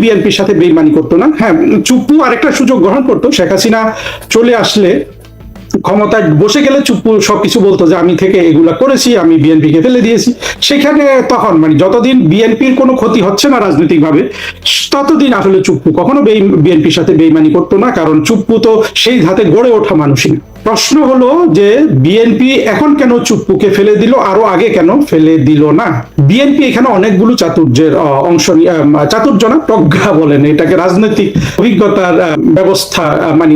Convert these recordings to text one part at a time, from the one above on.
বিএনপির সাথে বেইমানি করতো না। হ্যাঁ, চুপ্পু আরেকটা সুযোগ গ্রহণ করতো, শেখ হাসিনা চলে আসলে ক্ষমতায় বসে গেলে চুপ্পু সবকিছু বলতো যে আমি থেকে এগুলা করেছি, আমি বিএনপিকে ফেলে দিয়েছি। সেখানে তখন মানে যতদিন বিএনপির কোনো ক্ষতি হচ্ছে না রাজনৈতিকভাবে, ততদিন আসলে চুপ্পু কখনো বিএনপির সাথে বেইমানি করতো না, কারণ চুপ্পু তো সেই ধাতে গড়ে ওঠা মানুষই না। প্রশ্ন হলো যে বিএনপি এখন কেন চুপ্পুকে ফেলে দিল, আরো আগে কেন ফেলে দিল না? বিএনপি এখানে অনেকগুলো চাতুর্যের অংশ, চাতুর্য না, প্রজ্ঞা বলেন এটাকে, রাজনৈতিক অভিজ্ঞতার ব্যবস্থা, মানে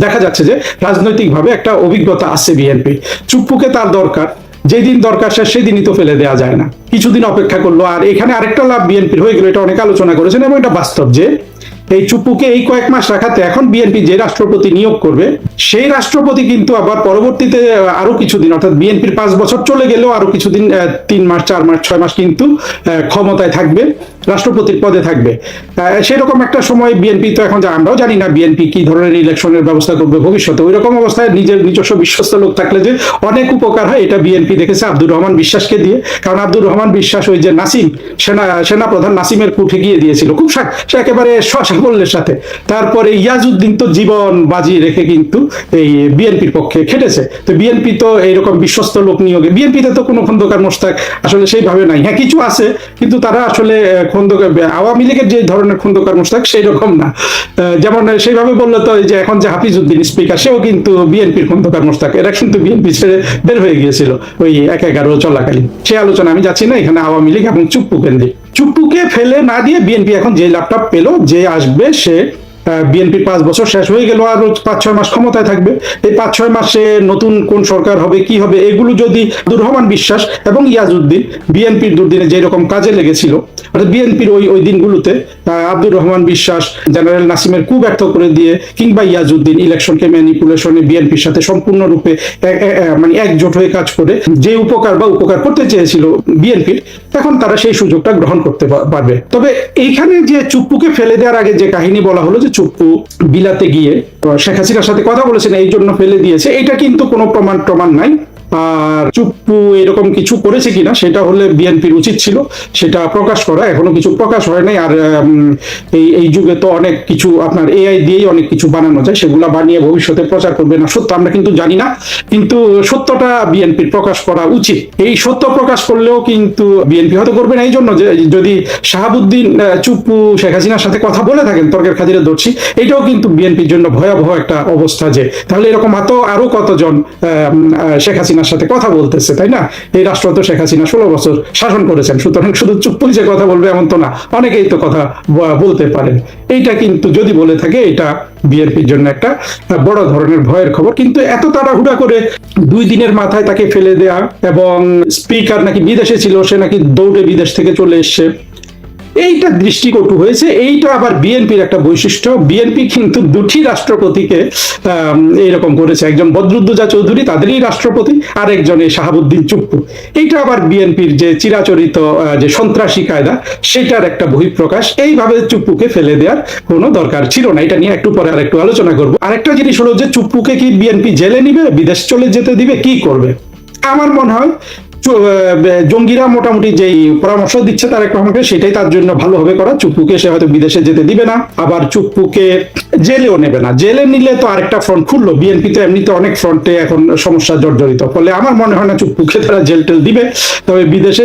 দেখা যাচ্ছে যে রাজনৈতিকভাবে একটা অভিজ্ঞতা আছে বিএনপি। চুপ্পুকে তার দরকার, যেদিন দরকার সেদিনই তো ফেলে দেওয়া যায় না, কিছুদিন অপেক্ষা করলো। আর এখানে আরেকটা লাভ বিএনপির হয়ে গেল, এটা অনেক আলোচনা করেছেন এবং এটা বাস্তব, যে এই চুপ্পুকে এই কয়েক মাস রাখাতে এখন বিএনপি যে রাষ্ট্রপতি নিয়োগ করবে, সেই রাষ্ট্রপতি কিন্তু আবার পরবর্তীতে আরো কিছুদিন, অর্থাৎ বিএনপির 5 বছর চলে গেলেও আরো কিছুদিন, 3 মাস 4 মাস 6 মাস কিন্তু ক্ষমতায় থাকবে, রাষ্ট্রপতির পদে থাকবে। সেরকম একটা সময় বিএনপি তো এখন আমরাও জানি না বিএনপি কি ধরনের ইলেকশনের ব্যবস্থা করবে ভবিষ্যতে। ওই রকম অবস্থায় নিজের নিজস্ব বিশ্বস্ত লোক থাকলে যে অনেক উপকার হয়, এটা বিএনপি দেখেছে আব্দুর রহমান বিশ্বাসকে দিয়ে। কারণ আব্দুর রহমান বিশ্বাস ওই যে নাসিম, সেনাপ্রধান নাসিমের কুঠে গিয়ে দিয়েছিল খুব সে একেবারে সাফল্যের সাথে। তারপরে ইয়াজউদ্দিন তো জীবন বাজি রেখে কিন্তু এই বিএনপির পক্ষে খেটেছে। তো বিএনপি তো এইরকম বিশ্বস্ত লোক নিয়োগে, বিএনপিতে তো কোনো খন্দকার মোশতাক আসলে সেইভাবে নাই। হ্যাঁ, কিছু আছে, কিন্তু তারা আসলে খন্দকার, আওয়ামী লীগের যে ধরনের খন্দকার মোশতাক সেই রকম না। যেমন সেইভাবে বললে তো যে এখন যে হাফিজউদ্দিন স্পিকার, সেও কিন্তু বিএনপির খন্দকার মোশতাক। এরা কিন্তু বিএনপি ছেড়ে বের হয়ে গিয়েছিল ওই 1/11 চলাকালীন। সে আলোচনা আমি যাচ্ছি না, এখানে আওয়ামী লীগ এবং চুপ্পু কেন্দ্রিক। চুপ্পুকে ফেলে না দিয়ে বিএনপি এখন যে লাভটা পেলো, যে আসবে সে, বিএনপির 5 বছর শেষ হয়ে গেল, আর 5-6 মাস ক্ষমতায় থাকবে। এই 5-6 মাসে নতুন কোন সরকার হবে, কি হবে, এগুলো যদি আব্দুর রহমান বিশ্বাস এবং ইয়াজউদ্দিন বিএনপির দুর্দিনে যেরকম কাজে লেগেছিল, অর্থাৎ বিএনপির ওই দিনগুলোতে আব্দুর রহমান বিশ্বাস জেনারেল নাসিমের কু ব্যর্থ করে দিয়ে, কিংবা ইয়াজউদ্দিন ইলেকশনকে ম্যানিপুলেশনে বিএনপির সাথে সম্পূর্ণরূপে মানে একজোট হয়ে কাজ করে যে উপকার করতে চেয়েছিল বিএনপির, এখন তারা সেই সুযোগটা গ্রহণ করতে পারবে। তবে এইখানে যে চুপ্পুকে ফেলে দেওয়ার আগে যে কাহিনী বলা হলো যে চুপ্পু বিলাতে গিয়ে শেখ হাসিনার সাথে কথা বলেছেন, এই জন্য ফেলে দিয়েছে, এটা কিন্তু কোনো প্রমাণ নাই। আর চুপ্পু এরকম কিছু করেছে কিনা সেটা হলে বিএনপির উচিত ছিল সেটা প্রকাশ করা, এখনো কিছু প্রকাশ হয় নাই। আর এই যুগে তো অনেক কিছু আপনার এআই দিয়েই অনেক কিছু বানানো যায়, সেগুলা বানিয়ে ভবিষ্যতে প্রচার করবে না সত্য আমরা কিন্তু জানি না, কিন্তু সত্যটা বিএনপির প্রকাশ করা উচিত। এই সত্য প্রকাশ করলেও কিন্তু বিএনপি হয়তো করবে না, এই জন্য যে যদি শাহাবুদ্দিন চুপ্পু শেখ হাসিনার সাথে কথা বলে থাকেন তর্কের খাতিরে ধরছি, এটাও কিন্তু বিএনপির জন্য ভয়াবহ একটা অবস্থা, যে তাহলে এরকম আরো কতজন শেখ হাসিনার সাথে কথা বলতেছে, তাই না? এই রাষ্ট্র তো শেখ হাসিনা 16 বছর শাসন করেছেন, সুতরাং শুধু চুপ্পুই যে কথা বলবে এমন তো না, অনেকেই তো কথা বলতে পারেন। এইটা কিন্তু যদি বলে থাকে, এটা বিএনপির জন্য একটা বড় ধরনের ভয়ের খবর। কিন্তু এত তাড়াহুড়া করে 2 দিনের মাথায় তাকে ফেলে দেয়া, এবং স্পিকার নাকি বিদেশে ছিল, সে নাকি দৌড়ে বিদেশ থেকে চলে এসছে, এইটা দৃষ্টিকটু হয়েছে। এইটা আবার বিএনপির একটা বৈশিষ্ট্য। বিএনপি কিন্তু 2টি রাষ্ট্রপতিকে এইরকম করেছে, একজন বদরুদ্দোজা চৌধুরী তাদেরই রাষ্ট্রপতি, আর একজন শাহাবুদ্দিন চুপ্পু। এইটা আবার বিএনপির যে চিরাচরিত যে সন্ত্রাসী কায়দা, সেটার একটা বহিঃপ্রকাশ। এইভাবে চুপ্পুকে ফেলে দেওয়ার কোনো দরকার ছিল না। এটা নিয়ে একটু পরে আরেকটু আলোচনা করব। আরেকটা জিনিস হলো যে চুপ্পুকে কি বিএনপি জেলে নিবে, বিদেশ চলে যেতে দিবে, কি করবে? আমার মনে হয় জঙ্গিরা মোটামুটি যেই পরামর্শ দিচ্ছে তারেক রহমানকে, সেটাই তার জন্য ভালো হবে করা। চুপ্পুকে সে হয়তো বিদেশে যেতে দিবে না, আবার চুপ্পুকে জেলেও নেবে না। জেলে নিলে তো আরেকটা ফ্রন্ট খুললো, বিএনপি তো এমনিতে অনেক ফ্রন্টে এখন সমস্যা জর্জরিত, ফলে আমার মনে হয় না চুপ্পুকে তারা জেল টেল দিবে। তবে বিদেশে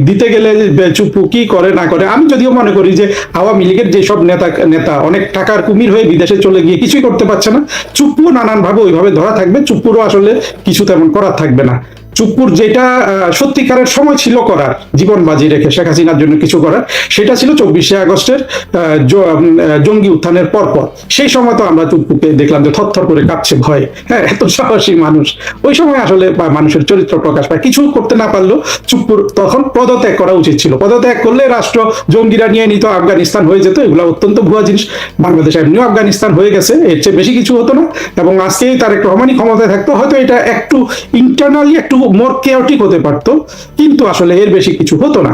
দিতে গেলে চুপ্পু কি করে না করে, আমি যদিও মনে করি যে আওয়ামী লীগের যেসব নেতা অনেক টাকার কুমির হয়ে বিদেশে চলে গিয়ে কিছুই করতে পারছে না, চুপ্পুও নানানভাবে ওইভাবে ধরা থাকবে, চুপ্পুরও আসলে কিছু তেমন করার থাকবে না। চুপ্পুর যেটা সত্যিকারের সময় ছিল করার, জীবন বাজি রেখে শেখ হাসিনার জন্য কিছু করার, সেটা ছিল 24শে আগস্টের জঙ্গি উত্থানের পরপর। সেই সময় তো আমরা চুপ্পুকে দেখলাম যে থরথর করে কাঁপছে ভয়ে। হ্যাঁ, এত সাহসী মানুষ, ওই সময় আসলে মানুষের চরিত্র প্রকাশ পায়। কিছু করতে না পারলেও চুপ্পুর তখন পদত্যাগ করা উচিত ছিল। পদত্যাগ করলে রাষ্ট্র জঙ্গিরা নিয়ে নিত, আফগানিস্তান হয়ে যেত। এগুলো অত্যন্ত ভুয়া জিনিস। বাংলাদেশ এমনিও আফগানিস্তান হয়ে গেছে, এর চেয়ে বেশি কিছু হতো না। এবং আজকে তারেক রহমানই ক্ষমতায় থাকতো, হয়তো এটা একটু ইন্টারনালি একটু মোর কেওটিক হতে পারতো, কিন্তু আসলে এর বেশি কিছু হতো না।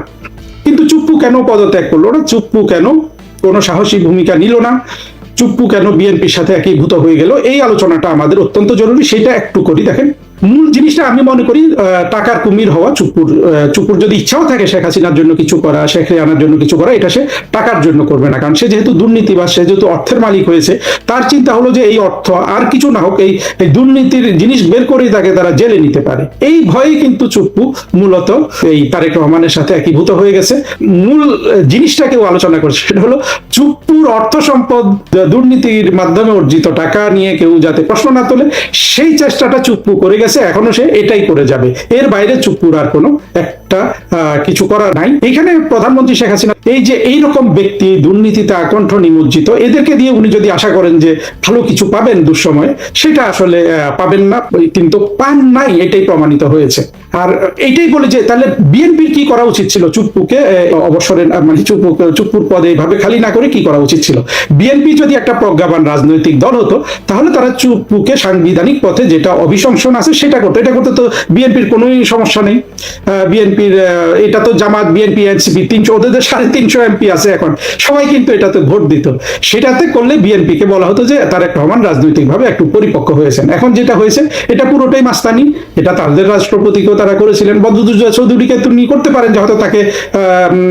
কিন্তু চুপ্পু কেন পদত্যাগ করলো না? চুপ্পু কেন কোনো সাহসী ভূমিকা নিল না? চুপ্পু কেন বিএনপির সাথে একীভূত হয়ে গেল, এই আলোচনাটা আমাদের অত্যন্ত জরুরি। সেটা একটু করি। দেখেন, মূল জিনিসটা আমি মনে করি টাকার কুমির হওয়া চুপ্পুর যদি ইচ্ছাও থাকে শেখ হাসিনার জন্য কিছু করা, শেখ রেহানার জন্য কিছু করা, এটা সে টাকার জন্য করবে না। কারণ সে যেহেতু দুর্নীতিবাজ, সে যেহেতু অর্থের মালিক হয়েছে, তার চিন্তা হলো যে এই অর্থ আর কিছু না হোক, এই দুর্নীতির জিনিস বের করেই তাকে তারা জেলে নিতে পারে। এই ভয়ে কিন্তু চুপ্পু মূলত এই তারেক রহমানের সাথে একীভূত হয়ে গেছে। মূল জিনিসটা কেউ আলোচনা করছে, সেটা হলো চুপ্পুর অর্থ সম্পদ দুর্নীতির মাধ্যমে অর্জিত টাকা নিয়ে কেউ যাতে প্রশ্ন না তোলে, সেই চেষ্টাটা চুপ্পু করে গেছে, এখনো সে এটাই করে যাবে। এর বাইরে চুপ্পুর আর কোনো একটা কিছু করার নাই। এখানে প্রধানমন্ত্রী শেখ হাসিনা এই যে এইরকম ব্যক্তি দুর্নীতিতে আকণ্ঠ নিমজ্জিত, এদেরকে দিয়ে উনি যদি আশা করেন যে ভালো কিছু পাবেন দুঃসময়ে, সেটা আসলে পাবেন না, কিন্তু পান নাই, এটাই প্রমাণিত হয়েছে। আর এইটাই বলে যে তাহলে বিএনপির কি করা উচিত ছিল, চুপ্পুকে অবসরের মানে চুপ্পুর পদে এইভাবে খালি না করে কি করা উচিত ছিল? বিএনপি যদি একটা প্রজ্ঞাবান রাজনৈতিক দল হতো, তাহলে তারা চুপ্পুকে সাংবিধানিক পথে যেটা অভিশংসন আছে সেটা করতো। এটা করতে তো বিএনপির কোনোই সমস্যা নেই। বিএনপির এটা তো জামাত, বিএনপি, এনসিপি 300, ওদের 350 এমপি আছে এখন, সবাই কিন্তু এটাতে ভোট দিত। সেটাতে করলে বিএনপিকে বলা হতো যে তারেক রহমান রাজনৈতিকভাবে একটু পরিপক্ক হয়েছেন। এখন যেটা হয়েছে এটা পুরোটাই মাস্তানি। এটা তাদের রাষ্ট্রপতিকেও তারা করেছিলেন। বদরুদ্দোজা চৌধুরীকে তুমি করতে পারেন যে হয়তো তাকে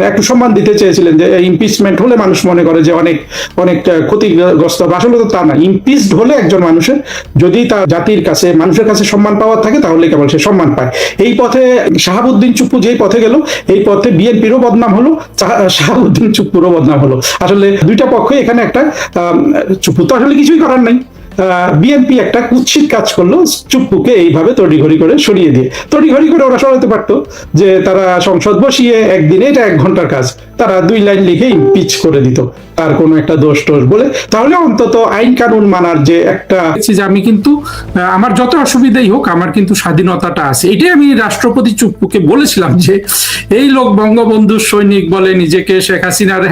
একটু সম্মান দিতে চেয়েছিলেন, যে ইমপিচমেন্ট হলে মানুষ মনে করে যে অনেক অনেক ক্ষতিগ্রস্ত। আসলে তো তা না। ইমপিচড হলে একজন মানুষের যদি তার জাতির কাছে, মানুষের কাছে সম্মান পাওয়ার থাকে, তাহলে কেবল সে সম্মান পায়। এই পথে শাহাবুদ্দিন চুপ্পু যেই পথে গেল, এই পথে বিএনপিরও বদনাম হলো, শাহাবুদ্দিন চুপ্পুরও বদনাম হলো। আসলে দুইটা পক্ষই এখানে একটা, চুপ্পু তো আসলে কিছুই করার নাই। বিএনপি একটা কুৎসিত কাজ করলো, চুপ্পুকে এইভাবে তড়িঘড়ি করে সরিয়ে দিয়ে। তড়িঘড়ি করে ওরা সরাতে পারতো, যে তারা সংসদ বসিয়ে একদিনে, এটা 1 ঘন্টার কাজ, তারা 2 লাইন লিখে ইমপিচ করে দিত তার কোনো একটা দোষ টোষ বলে। তাহলে অন্তত আইন কানুন মানার যে একটা, যে আমি কিন্তু আমার যত অসুবিধাই হোক, আমার কিন্তু স্বাধীনতাটা আছে। এটাই আমি রাষ্ট্রপতি চুপ্পুকে বলেছিলাম যে এই লোক বঙ্গবন্ধুর সৈনিক বলে নিজেকে, শেখ হাসিনার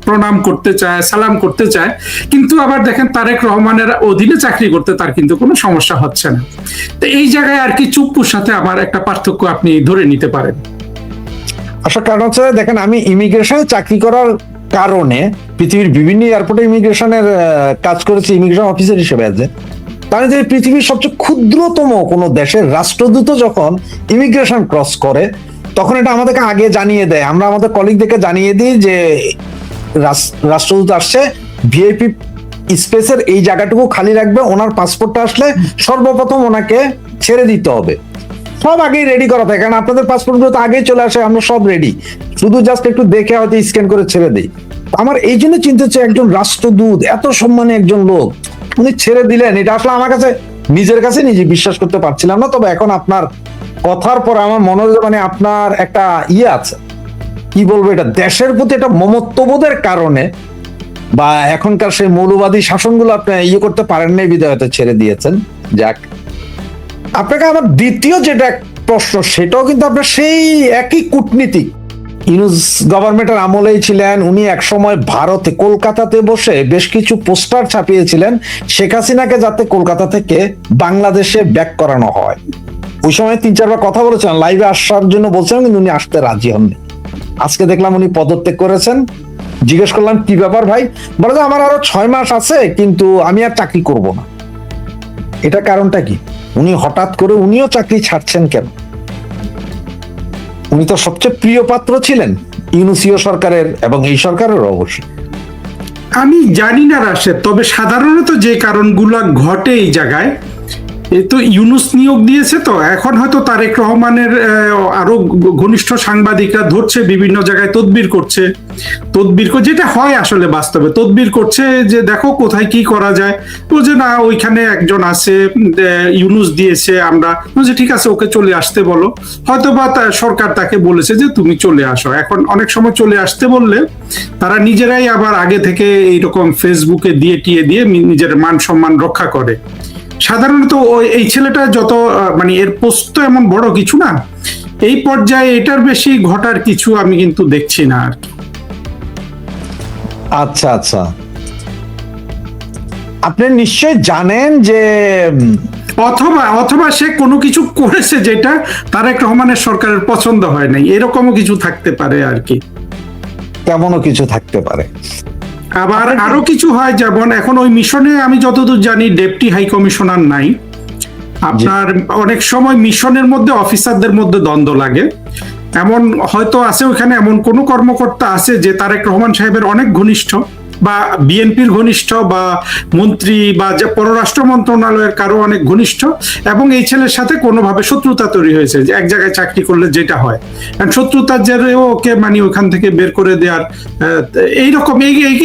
প্রণাম করতে চায়, সালাম করতে চায়, কিন্তু আবার দেখেন তারেক রহমানের অধীনে চাকরি করতে তার কিন্তু কোনো সমস্যা হচ্ছে না। তো এই জায়গায় আর কি চুপ্পুর সাথে আমার একটা পার্থক্য আপনি ধরে নিতে পারেন। আসলে কারণ হচ্ছে, দেখেন, আমি ইমিগ্রেশনে চাকরি করার কারণে পৃথিবীর বিভিন্ন এয়ারপোর্টে ইমিগ্রেশনের কাজ করেছি, ইমিগ্রেশন অফিসার হিসেবে আছে। তাহলে যে পৃথিবীর সবচেয়ে ক্ষুদ্রতম কোনো দেশের রাষ্ট্রদূত যখন ইমিগ্রেশন ক্রস করে, তখন এটা আমাদেরকে আগে জানিয়ে দেয়। আমরা আমাদের কলিগদেরকে জানিয়ে দিই যে রাষ্ট্রদূত আসছে, ভিআইপি স্পেসের এই জায়গাটুকু খালি রাখবে, ওনার পাসপোর্টটা আসলে সর্বপ্রথম ওনাকে ছেড়ে দিতে হবে। সব আগেই রেডি করা থাকে, কারণ আপনাদের পাসপোর্ট গুলো তো আগেই চলে আসে, আমরা সব রেডি, শুধু জাস্ট একটু দেখে হয়তো স্ক্যান করে ছেড়ে দিই। আমার এই জন্য চিন্তা হচ্ছে, একজন রাষ্ট্রদূত, এত সম্মানী একজন লোক, উনি ছেড়ে দিলেন, এটা আসলে আমার কাছে নিজের কাছে নিজে বিশ্বাস করতে পারছিলাম না। তবে এখন আপনার কথার পর আমার মনে হয়, মানে আপনার একটা আছে, কি বলবো, এটা দেশের প্রতি একটা মমত্ববোধের কারণে, বা এখনকার সেই মৌলবাদী শাসনগুলো আপনি করতে পারেন নাই, বিধায় হয়তো ছেড়ে দিয়েছেন। যাক, আপনাকে আমার দ্বিতীয় যেটা প্রশ্ন, সেটাও কিন্তু আপনার সেই একই কূটনীতিক, ইউনূস গভর্নমেন্টের আমলেই ছিলেন উনি। এক সময় ভারতে, কলকাতাতে বসে বেশ কিছু পোস্টার ছাপিয়েছিলেন শেখ হাসিনাকে যাতে কলকাতা থেকে বাংলাদেশে ব্যাক করানো হয়। ওই সময় 3-4 বার কথা বলেছেন, লাইভে আসার জন্য বলছেন, কিন্তু উনি আসতে রাজি হননি। আজকে দেখলাম উনি পদত্যাগ করেছেন। জিজ্ঞেস করলাম কি ব্যাপার ভাই, বলে যে আমার আরো 6 মাস আছে, কিন্তু আমি আর চাকরি করব না। এটা কারণটা কি? উনি হঠাৎ করে উনিও চাকরি ছাড়ছেন কেন? উনি তো সবচেয়ে প্রিয় পাত্র ছিলেন ইউনূসীয় সরকারের, এবং এই সরকারের অবশ্যই। আমি জানি না রাশেদ, তবে সাধারণত যে কারণগুলো ঘটে এই জায়গায়, এই তো ইউনূস নিয়োগ দিয়েছে, তো এখন হয়তো তারেক রহমানের আরো ঘনিষ্ঠ সাংবাদিকরা ধরছে, বিভিন্ন জায়গায় তদবির করছে, যেটা হয় আসলে বাস্তবে, তদবির করছে যে দেখো কোথায় কি করা যায়। বলছে না, ওইখানে একজন আছে, ইউনূস দিয়েছে, আমরা বলছি ঠিক আছে, ওকে চলে আসতে বলো। হয়তো বা সরকার তাকে বলেছে যে তুমি চলে আসো। এখন অনেক সময় চলে আসতে বললে তারা নিজেরাই আবার আগে থেকে এইরকম ফেসবুকে দিয়ে নিজের মান সম্মান রক্ষা করে। সাধারণত এই ছেলেটা যত মানে এর পোস্ট তো এমন বড় কিছু না, এই পর্যায়ে এটার বেশি ঘটার কিছু আমি কিন্তু দেখছি না আর কি। আচ্ছা আচ্ছা, আপনি নিশ্চয় জানেন যে অথবা সে কোনো কিছু করেছে যেটা তারেক রহমানের সরকারের পছন্দ হয় নাই, এরকমও কিছু থাকতে পারে আর কি। তেমনও কিছু থাকতে পারে। আবার আরো কিছু হয়, যেমন এখন ওই মিশনে আমি যতদূর জানি ডেপুটি হাই কমিশনার নাই। আপনার অনেক সময় মিশনের মধ্যে অফিসারদের মধ্যে দ্বন্দ্ব লাগে, এমন হয়তো আছে ওখানে এমন কোন কর্মকর্তা আছে যে তারেক রহমান সাহেবের অনেক ঘনিষ্ঠ বা বিএনপির ঘনিষ্ঠ বা মন্ত্রী বা যে পররাষ্ট্র মন্ত্রণালয়ের কারো অনেক ঘনিষ্ঠ, এবং এই ছেলের সাথে কোনোভাবে শত্রুতা তৈরি হয়েছে, যে এক জায়গায় চাকরি করলে যেটা হয় শত্রুতার জেরে ওকে মানে ওখান থেকে বের করে দেওয়ার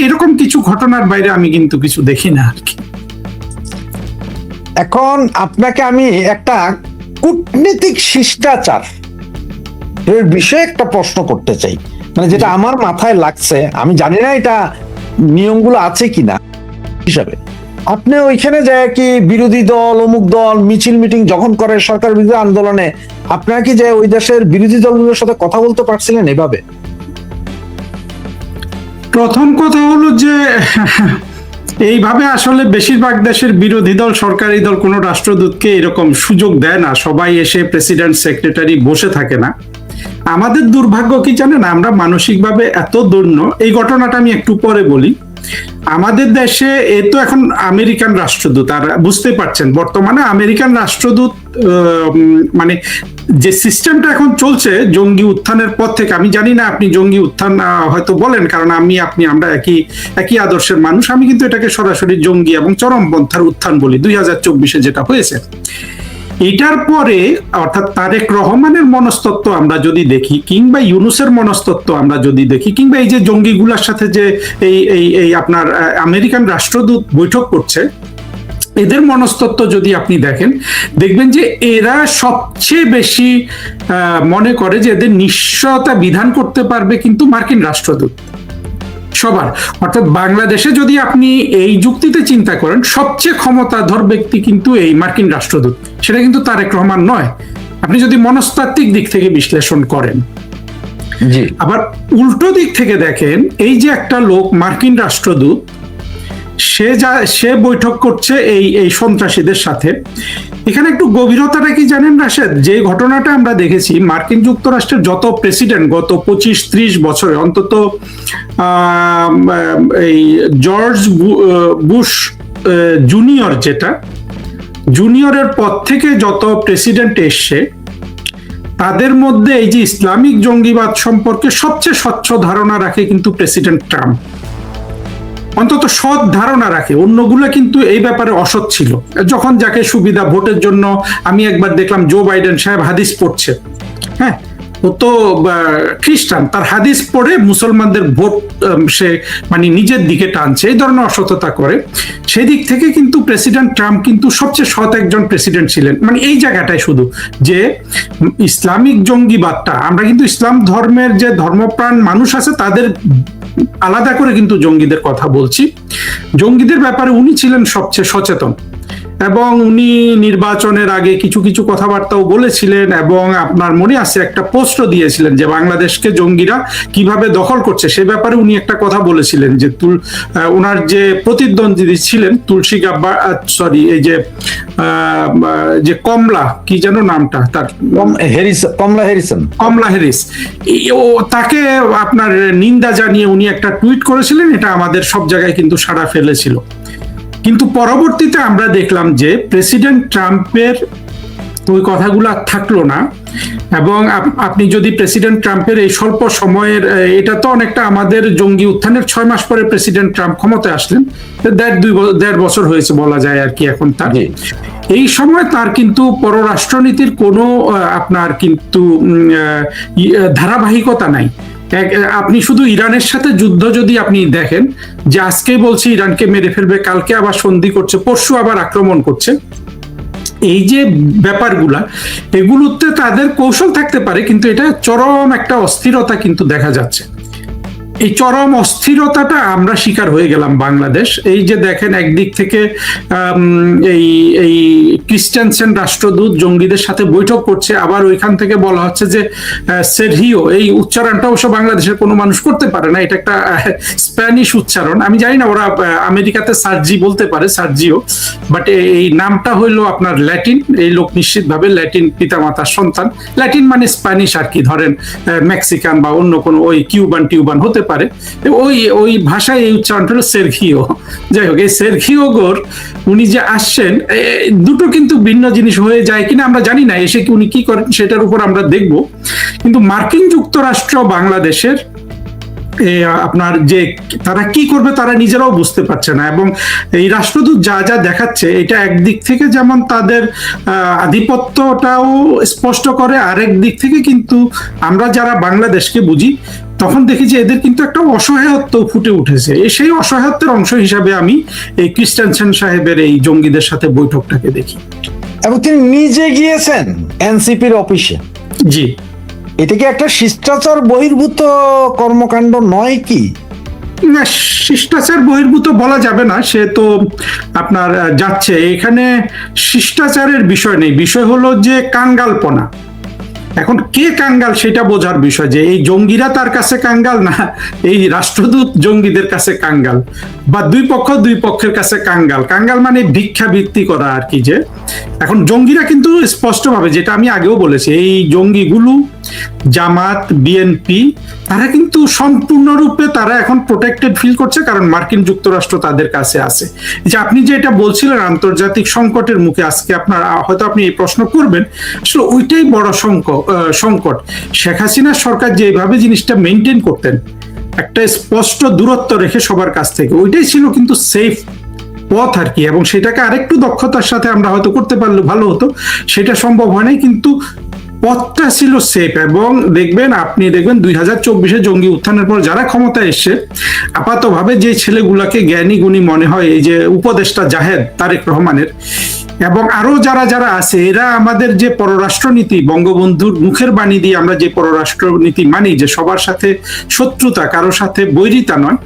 এইরকম কিছু ঘটনার বাইরে আমি কিন্তু কিছু দেখি না আর কি। এখন আপনাকে আমি একটা কূটনীতিক শিষ্টাচার এর বিষয়ে একটা প্রশ্ন করতে চাই, মানে যেটা আমার মাথায় লাগছে, আমি জানি না এটা নিয়মগুলো আছে কিনা হিসাবে। আপনি ওইখানে যায় কি বিরোধী দল অমুক দল মিছিল মিটিং যখন করে সরকার বিরোধী আন্দোলনে, আপনারা কি যে ওই দেশের বিরোধী দলগুলোর সাথে কথা বলতে পারছিলেন এভাবে? প্রথম কথা হলো যে এইভাবে আসলে বেশিরভাগ দেশের বিরোধী দল সরকারি দল কোনো রাষ্ট্রদূতকে এরকম সুযোগ দেয় না, সবাই এসে প্রেসিডেন্ট সেক্রেটারি বসে থাকে না। আমাদের দুর্ভাগ্য কি জানেন, আমরা মানসিকভাবে এত দৈন্য, এই ঘটনাটা আমি একটু পরে বলি। আমাদের দেশে এ তো এখন আমেরিকান রাষ্ট্রদূত, আর বুঝতে পারছেন বর্তমানে আমেরিকান রাষ্ট্রদূত মানে যে সিস্টেমটা এখন চলছে জঙ্গি উত্থানের পর থেকে, আমি জানি না আপনি জঙ্গি উত্থান হয়তো বলেন, কারণ আমরা একই আদর্শের মানুষ, আমি কিন্তু এটাকে সরাসরি জঙ্গি এবং চরমপন্থার উত্থান বলি 2024-এ যেটা হয়েছে। এটার পরে অর্থাৎ তারেক রহমানের মনস্তত্ত্ব আমরা যদি দেখি, কিংবা ইউনূসের মনস্তত্ত্ব আমরা যদি দেখি, কিংবা এই যে জঙ্গিগুলার সাথে যে এই আপনার আমেরিকান রাষ্ট্রদূত বৈঠক করছে, এদের মনস্তত্ত্ব যদি আপনি দেখেন, দেখবেন যে এরা সবচেয়ে বেশি মনে করে যে এদের নিশ্চয়তা বিধান করতে পারবে কিন্তু মার্কিন রাষ্ট্রদূত সবার। অর্থাৎ বাংলাদেশে যদি আপনি এই যুক্তিতে চিন্তা করেন, সবচেয়ে ক্ষমতাধর ব্যক্তি কিন্তু এই মার্কিন রাষ্ট্রদূত, সেটা কিন্তু তারেক রহমান নয়, আপনি যদি মনস্তাত্ত্বিক দিক থেকে বিশ্লেষণ করেন। আবার উল্টো দিক থেকে দেখেন, এই যে একটা লোক মার্কিন রাষ্ট্রদূত, সে বৈঠক করছে এই সন্ত্রাসীদের সাথে। এখানে একটু গভীরতাটা কি জানেন রাশেদ, যে ঘটনাটা আমরা দেখেছি মার্কিন যুক্তরাষ্ট্রের যত প্রেসিডেন্ট গত 25-30 বছরে, অন্তত এই জর্জ বুশ জুনিয়র, যেটা জুনিয়রের পর থেকে যত প্রেসিডেন্ট এসছে, তাদের মধ্যে এই যে ইসলামিক জঙ্গিবাদ সম্পর্কে সবচেয়ে স্বচ্ছ ধারণা রাখে কিন্তু প্রেসিডেন্ট ট্রাম্প, অন্তত সৎ ধারণা রাখে। অন্যগুলো কিন্তু এই ব্যাপারে অসৎ ছিল, যখন যাকে সুবিধা ভোটের জন্য। আমি একবার দেখলাম জো বাইডেন সাহেব হাদিস পড়ছে, হ্যাঁ, ও তো খ্রিস্টান, তার হাদিস পড়ে মুসলমানদের ভোট সে মানে নিজের দিকে টানছে, এই ধরনের অসততা করে। সেই দিক থেকে কিন্তু প্রেসিডেন্ট ট্রাম্প কিন্তু সবচেয়ে সৎ একজন প্রেসিডেন্ট ছিলেন। মানে এই জায়গাটায় শুধু যে ইসলামিক জঙ্গিবাদটা, আমরা কিন্তু ইসলাম ধর্মের যে ধর্মপ্রাণ মানুষ আছে তাদের আলাদা করে কিন্তু জঙ্গিদের কথা বলছি, জঙ্গিদের ব্যাপারে উনি ছিলেন সবচেয়ে সচেতন, এবং উনি নির্বাচনের আগে কিছু কিছু কথাবার্তাও বলেছিলেন, এবং আপনার মনে আছে একটা পোস্টও দিয়েছিলেন যে বাংলাদেশকে জঙ্গিরা কিভাবে দখল করছে, সে ব্যাপারে উনি একটা কথা বলেছিলেন যে ওনার যে প্রতিদ্বন্দ্বী ছিলেন তুলসী গাব্বার, সরি এই যে কমলা, কি যেন নামটা তার, কমলা হ্যারিস, ও তাকে আপনার নিন্দা জানিয়ে উনি একটা টুইট করেছিলেন, এটা আমাদের সব জায়গায় কিন্তু সাড়া ফেলেছিল। কিন্তু পরবর্তীতে আমরা দেখলাম যে প্রেসিডেন্ট ট্রাম্পের ওই কথাগুলো থাকলো না, এবং আপনি যদি প্রেসিডেন্ট ট্রাম্পের এই স্বল্প সময়ের, এটা তো অনেকটা আমাদের জঙ্গি উত্থানের 6 মাস পরে প্রেসিডেন্ট ট্রাম্প ক্ষমতায় আসলেন, 1.5 বছর হয়েছে বলা যায় আর কি এখন তার। এই সময় তার কিন্তু পররাষ্ট্রনীতির কোনো আপনার কিন্তু ধারাবাহিকতা নাই। আপনি শুধু ইরানের সাথে যুদ্ধ যদি আপনি দেখেন, যে আজকে বলছে ইরানকে মেরে ফেলবে, কালকে আবার সন্ধি করছে, পরশু আবার আক্রমণ করছে, এই যে ব্যাপারগুলা, এগুলোতে তাদের কৌশল থাকতে পারে, কিন্তু এটা চরম একটা অস্থিরতা কিন্তু দেখা যাচ্ছে। এই চরম অস্থিরতাটা আমরা শিকার হয়ে গেলাম বাংলাদেশ। এই যে দেখেন, একদিক থেকে এই ক্রিস্টেনসেন রাষ্ট্রদূত জঙ্গিদের সাথে বৈঠক করছে, আবার ওইখান থেকে বলা হচ্ছে যে সেরহিও, এই উচ্চারণটা অবশ্য বাংলাদেশের কোনো মানুষ করতে পারে না, এটা একটা স্প্যানিশ উচ্চারণ, আমি জানি না, ওরা আমেরিকাতে সার্জি বলতে পারে, সার্জিও, বাট এই নামটা হইলো আপনার ল্যাটিন। এই লোক নিশ্চিতভাবে ল্যাটিন পিতামাতার সন্তান, ল্যাটিন মানে স্প্যানিশ আর কি, ধরেন মেক্সিকান বা অন্য কোনো ওই কিউবান হতে পারে, ওই ওই ভাষায় এই উচ্চারণটা হলো সেরখিও। যাই হোক, এই সেরখিও গোর উনি যে আসছেন, দুটো কিন্তু ভিন্ন জিনিস হয়ে যায় কিনা আমরা জানি না, এসে কি উনি কি করেন সেটার উপর আমরা দেখব। কিন্তু মার্কিন যুক্তরাষ্ট্র বাংলাদেশের আপনার যে তারা কি করবে তারা নিজেরাও বুঝতে পারছে না, এবং এই রাষ্ট্রদূত যা যা দেখাচ্ছে এটা একদিক থেকে যেমন তাদের আধিপত্যটাও স্পষ্ট করে, আরেক দিক থেকে কিন্তু আমরা যারা বাংলাদেশকে বুঝি তখন দেখি যে এদের কিন্তু একটা অসহায়ত্ব ফুটে উঠেছে। সেই অসহায়ত্বের অংশ হিসাবে আমি এই ক্রিস্টেনসেন সাহেবের এই জঙ্গিদের সাথে বৈঠকটাকে দেখি। এবং তিনি নিজে গিয়েছেন এনসিপির অফিসে। জি, এটা কি একটা শিষ্টাচার বহির্ভূত কর্মকাণ্ড নয় কি? না, শিষ্টাচার বহির্ভূত বলা যাবে না, সে তো আপনার যাচ্ছে, এখানে শিষ্টাচারের বিষয় নেই, বিষয় হলো যে কাঙ্গালপনা। এখন কে কাঙ্গাল সেটা বোঝার বিষয়, যে এই জঙ্গিরা তার কাছে কাঙ্গাল, না এই রাষ্ট্রদূত জঙ্গিদের কাছে কাঙ্গাল, বা দুই পক্ষের কাছে কাঙ্গাল। কাঙ্গাল মানে ভিক্ষাবৃত্তি করা আর কি। যে এখন জঙ্গিরা কিন্তু স্পষ্টভাবে, যেটা আমি আগেও বলেছি, এই জঙ্গিগুলো জামাত, বিএনপি, তারা কিন্তু সম্পূর্ণরূপে তারা এখন প্রোটেক্টেড ফিল করছে, কারণ মার্কিন যুক্তরাষ্ট্র তাদের কাছে আছে। যে আপনি যে এটা বলছিলেন আন্তর্জাতিক সংকটের মুখে, আজকে আপনার হয়তো আপনি এই প্রশ্ন করবেন, আসলে ওইটাই বড় সংকট। শেখ হাসিনার সরকার যেভাবে জিনিসটা মেনটেন করতেন, একটা স্পষ্ট দূরত্ব রেখে সবার কাছ থেকে, ওইটাই ছিল কিন্তু সেফ পথ আর কি। এবং সেটাকে আরেকটু দক্ষতার সাথে আমরা হয়তো করতে পারলে ভালো হতো, সেটা সম্ভব হয় নাই, কিন্তু পথটা ছিল সেফ। এবং আপনি দেখবেন 2024 জঙ্গি উত্থানের পর যারা ক্ষমতায় এসছে, আপাতভাবে যে ছেলেগুলাকে জ্ঞানী গুণী মনে হয়, এই যে উপদেষ্টা জাহেদ তারেক রহমানের এবং আরো যারা যারা আছে, এরা আমাদের যে পররাষ্ট্রনীতি, বঙ্গবন্ধুর মুখের বাণী দিয়ে আমরা যে পররাষ্ট্রনীতি মানি, যে সবার সাথে শত্রুতা, কারোর সাথে বৈরিতা নয়,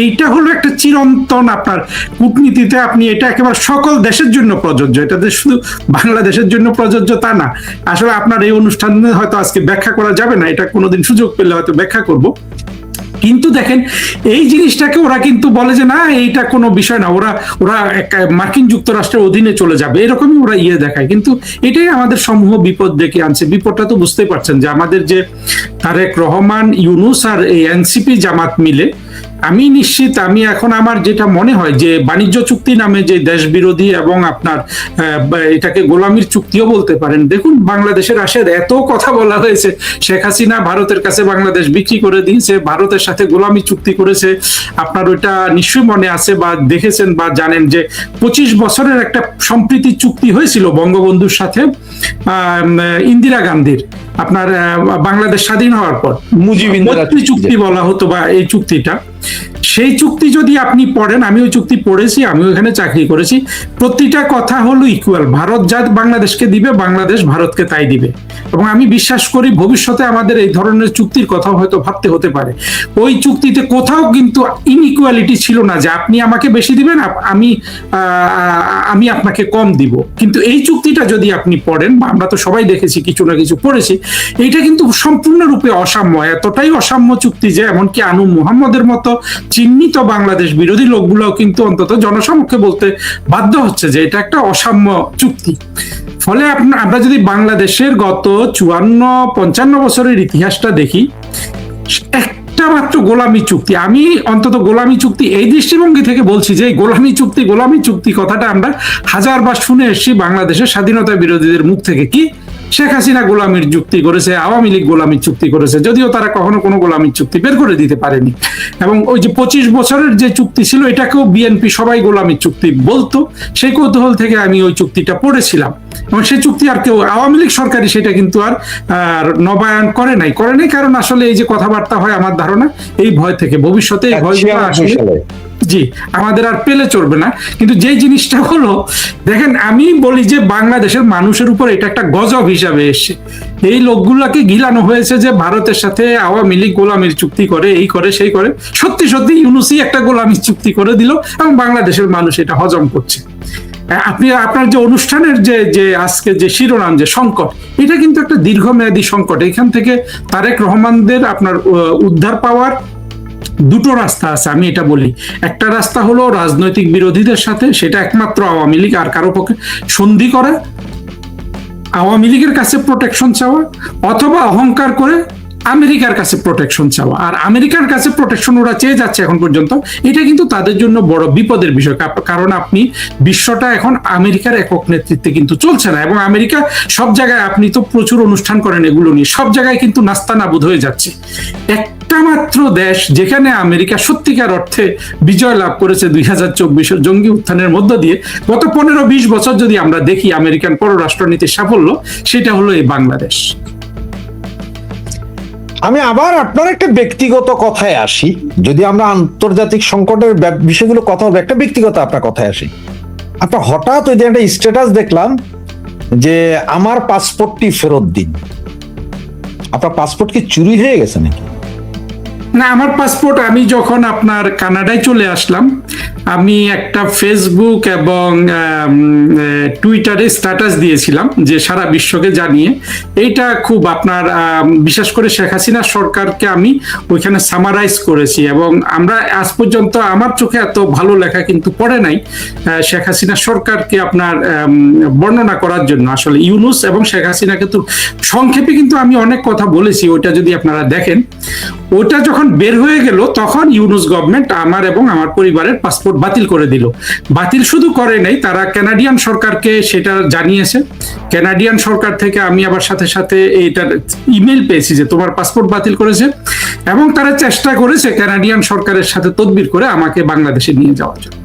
এইটা হলো একটা চিরন্তন আপনার কূটনীতিতে। আপনি এটা একেবারে সকল দেশের জন্য প্রযোজ্য, এটাতে শুধু বাংলাদেশের জন্য প্রযোজ্য তা না। আসলে আপনার এই অনুষ্ঠানে হয়তো আজকে ব্যাখ্যা করা যাবে না, এটা কোনোদিন সুযোগ পেলে হয়তো ব্যাখ্যা করব। কিন্তু দেখেন, এই জিনিসটাকে ওরা কিন্তু বলে যে না, এইটা কোনো বিষয় না, ওরা মার্কিন যুক্তরাষ্ট্রের অধীনে চলে যাবে, এরকমই ওরা দেখায়। কিন্তু এটাই আমাদের সমূহ বিপদ ডেকে আনছে। বিপদটা তো বুঝতেই পারছেন, যে আমাদের যে তারেক রহমান, ইউনূস আর এই এনসিপি জামাত মিলে, আমি নিশ্চিত, আমি এখন আমার যেটা মনে হয় যে বাণিজ্য চুক্তি নামে যে দেশ বিরোধী এবং আপনার এটাকে গোলামির চুক্তিও বলতে পারেন। দেখুন, বাংলাদেশের আসে এত কথা বলা হয়েছে, শেখ হাসিনা ভারতের কাছে বাংলাদেশ বিক্রি করে দিয়েছে, ভারতের সাথে গোলামি চুক্তি করেছে। আপনার ওইটা নিশ্চয়ই মনে আছে বা দেখেছেন বা জানেন যে 25 বছরের একটা সম্প্রীতি চুক্তি হয়েছিল বঙ্গবন্ধুর সাথে ইন্দিরা গান্ধীর, আপনার বাংলাদেশ স্বাধীন হওয়ার পর মৈত্রী চুক্তি বলা হতো, বা এই চুক্তিটা, সেই চুক্তি যদি আপনি পড়েন, আমি ওই চুক্তি পড়েছি, আমিও এখানে চাকরি করেছি, প্রতিটা কথা হলো ইকুয়াল। ভারত যা বাংলাদেশকে দিবে, বাংলাদেশ ভারতকে তাই দিবে। এবং আমি বিশ্বাস করি ভবিষ্যতে আমাদের এই ধরনের চুক্তির কথাও হয়তো ভাবতে হতে পারে। ওই চুক্তিতে কোথাও কিন্তু ইনইকুয়ালিটি ছিল না, যে আপনি আমাকে বেশি দিবেন, আমি আপনাকে কম দিব। কিন্তু এই চুক্তিটা যদি আপনি পড়েন, আমরা তো সবাই দেখেছি, কিছু না কিছু পড়েছি, এইটা কিন্তু সম্পূর্ণরূপে অসাম্য। এতটাই অসাম্য চুক্তি যে এমনকি আনু মুহাম্মদের মতো চিহ্নিত বাংলাদেশ বিরোধী লোকগুলোও কিন্তু অন্তত জনসমক্ষে বলতে বাধ্য হচ্ছে যে এটা একটা অসাম্য চুক্তি। ফলে আমরা যদি বাংলাদেশের গত 54-55 বছরের ইতিহাসটা দেখি, একটা মাত্র গোলামি চুক্তি, আমি অন্তত গোলামি চুক্তি এই দৃষ্টিভঙ্গি থেকে বলছি যে গোলামি চুক্তি কথাটা আমরা হাজারবার শুনে এসেছি বাংলাদেশের স্বাধীনতা বিরোধীদের মুখ থেকে। কি শেখ হাসিনা গোলামির চুক্তি করেছে, আওয়ামী লীগ গোলামির চুক্তি করেছে, যদিও তারা কখনো কোনো গোলামির চুক্তি বের করে দিতে পারেনি। এবং ওই যে 25 বছরের যে চুক্তি ছিল, এটাকেও বিএনপি সবাই গোলামির চুক্তি বলতো। সেই কৌতূহল থেকে আমি ওই চুক্তিটা পড়েছিলাম, এবং সেই চুক্তি আর কেউ, আওয়ামী লীগ সরকারই সেটা কিন্তু আর নবায়ন করে নাই, কারণ আসলে এই যে কথাবার্তা হয়, আমার ধারণা এই ভয় থেকে, ভবিষ্যতে এই ভয়গুলো আসলে জি আমাদের আর পেলে চলবে না। কিন্তু যে জিনিসটা হলো, দেখেন, আমি বলি যে বাংলাদেশের মানুষের উপর এটা একটা গজব হিসাবে এসছে। এই লোকগুলোকে গিলানো হয়েছে যে ভারতের সাথে আওয়ামী লীগ গোলামির চুক্তি করে, এই করে সেই করে, সত্যি ইউনূসই একটা গোলামির চুক্তি করে দিল, এবং বাংলাদেশের মানুষ এটা হজম করছে। আপনার যে অনুষ্ঠানের যে আজকে যে শিরোনাম, যে সংকট, এটা কিন্তু একটা দীর্ঘমেয়াদী সংকট। এখান থেকে তারেক রহমানদের আপনার উদ্ধার পাওয়ার দুটো রাস্তা আছে, আমি এটা বলি। একটা রাস্তা হলো রাজনৈতিক বিরোধীদের সাথে, সেটা একমাত্র আওয়ামী লীগ, আর কারো পক্ষে সন্ধি করা, আওয়ামী লীগের কাছে প্রোটেকশন চাওয়া, অথবা অহংকার করে আমেরিকার কাছে প্রোটেকশন চাওয়া। আর আমেরিকার কাছে প্রোটেকশন ওরা চেয়ে যাচ্ছে এখন পর্যন্ত, এটা কিন্তু তাদের জন্য বড় বিপদের বিষয়। কারণ আপনি বিশ্বটা এখন আমেরিকার একক নেতৃত্বে কিন্তু চলছে না, এবং আমেরিকা সব জায়গায়, আপনি তো প্রচুর অনুষ্ঠান করেন এগুলো নিয়ে, সব জায়গায় কিন্তু নাস্তানাবুদ হয়ে যাচ্ছে। একটা মাত্র দেশ যেখানে আমেরিকা সত্যিকার অর্থে বিজয় লাভ করেছে 2024 জঙ্গি উত্থানের মধ্য দিয়ে, গত 15-20 বছর যদি আমরা দেখি আমেরিকান পররাষ্ট্রনীতির সাফল্য, সেটা হলো এই বাংলাদেশ। আমি আবার আপনার একটা ব্যক্তিগত কথায় আসি, যদি আমরা আন্তর্জাতিক সংকটের বিষয়গুলো কথা বলবো, একটা ব্যক্তিগত আপনার কথায় আসি। আপনার হঠাৎ ওই দিন একটা স্ট্যাটাস দেখলাম যে আমার পাসপোর্টটি ফেরত দিন। আপনার পাসপোর্ট কি চুরি হয়ে গেছে নাকি? না, আমার পাসপোর্ট, আমি যখন আপনার কানাডায় চলে আসলাম, আমি একটা ফেসবুক এবং টুইটারে স্ট্যাটাস দিয়েছিলাম যে সারা বিশ্বকে জানিয়ে, এইটা খুব আপনার বিশেষ করে শেখ হাসিনা সরকারকে আমি ওইখানে সামারাইজ করেছি। এবং আমরা আজ পর্যন্ত আমার চোখে এত ভালো লেখা কিন্তু পড়ে নাই শেখ হাসিনা সরকারকে আপনার বর্ণনা করার জন্য। আসলে ইউনূস এবং শেখ হাসিনা কিন্তু সংক্ষেপে কিন্তু আমি অনেক কথা বলেছি, ওইটা যদি আপনারা দেখেন। ওটা যখন বের হয়ে গেল, তখন ইউনূস গভর্নমেন্ট আমার এবং আমার পরিবারের পাসপোর্ট বাতিল করে দিল। বাতিল শুধু করে নাই, তারা কানাডিয়ান সরকারকে সেটা জানিয়েছে। কানাডিয়ান সরকার থেকে আমি আবার সাথে সাথে এইটার ইমেল পেয়েছি যে তোমার পাসপোর্ট বাতিল করেছে, এবং তারা চেষ্টা করেছে কানাডিয়ান সরকারের সাথে তদবির করে আমাকে বাংলাদেশে নিয়ে যাওয়ার জন্য।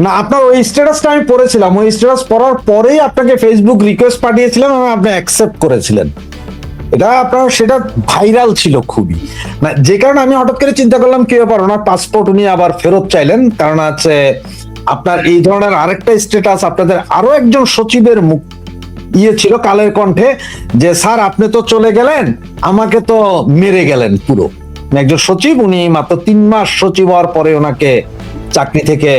না, আপনার ওই স্ট্যাটাসটা আমি পড়েছিলাম, ওই স্ট্যাটাস পড়ার পরেই আপনাকে ফেসবুক রিকোয়েস্ট পাঠিয়েছিলাম এবং আপনি অ্যাকসেপ্ট করেছিলেন। এটা আপনার সেটা ভাইরাল ছিল খুবই, না যে কারণে আমি হঠাৎ করে চিন্তা করলাম কি ব্যাপার, ওনার পাসপোর্ট উনি আবার ফেরত চাইলেন। কারণ আছে আপনার এই ধরনের আরেকটা স্ট্যাটাস আপনাদের আরো একজন সচিবের মুখ ছিল কালের কণ্ঠে, যে স্যার আপনি তো চলে গেলেন, আমাকে তো মেরে গেলেন পুরো। একজন সচিব, উনি মাত্র 3 মাস সচিব হওয়ার পরে ওনাকে চাকরি থেকে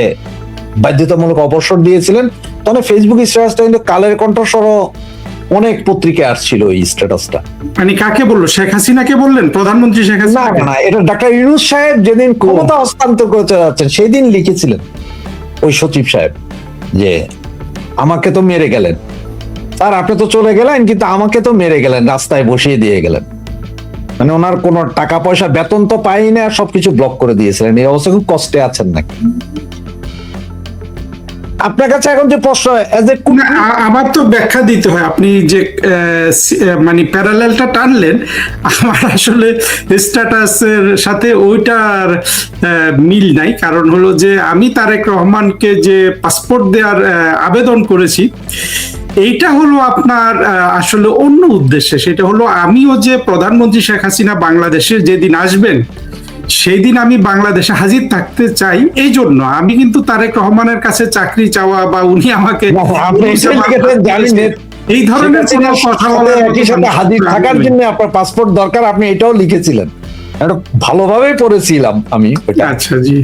বাধ্যতামূলক অবসর দিয়েছিলেন। তাহলে ফেসবুক স্ট্যাটাসটা কিন্তু কালের কণ্ঠ সহ অনেক পত্রিকায় আসছিল এই স্ট্যাটাসটা। মানে কাকে বললো? শেখ হাসিনাকে বললেন? প্রধানমন্ত্রী শেখ হাসিনা? না, এটা ডাক্তার ইউনূস সাহেব যেদিন ক্ষমতা হস্তান্তর করতে যাচ্ছেন সেই দিন লিখেছিলেন ওই সচিব সাহেব যে আমাকে তো মেরে গেলেন স্যার, আপনি তো চলে গেলেন কিন্তু আমাকে তো মেরে গেলেন, রাস্তায় বসিয়ে দিয়ে গেলেন। মানে ওনার কোনো টাকা পয়সা বেতন তো পাই না, সবকিছু ব্লক করে দিয়েছিলেন। এই অবস্থা খুব কষ্টে আছেন নাকি? আপনার কাছে এখন যে প্রশ্ন, আমার তো ব্যাখ্যা দিতে হয়। আপনি যে মানে প্যারালেলটা টানলেন, আমার আসলে স্ট্যাটাসের সাথে ওইটার মিল নাই। কারণ হলো যে আমি তারেক রহমানকে যে পাসপোর্ট দেওয়ার আবেদন করেছি, এইটা হলো আপনার আসলে অন্য উদ্দেশ্যে। সেটা হলো আমিও যে প্রধানমন্ত্রী শেখ হাসিনা বাংলাদেশে যেদিন আসবেন সেই দিন আমি বাংলাদেশে হাজির থাকতে চাই। এই জন্য আমি কিন্তু তারেক রহমানের কাছে চাকরি চাওয়া বা উনি আমাকে এই ধরনের কোনো কথা বলার হাজির থাকার জন্য আপনার পাসপোর্ট দরকার, আপনি এটাও লিখেছিলেন। এটা ভালোভাবেই পড়েছিলাম আমি। আচ্ছা জি।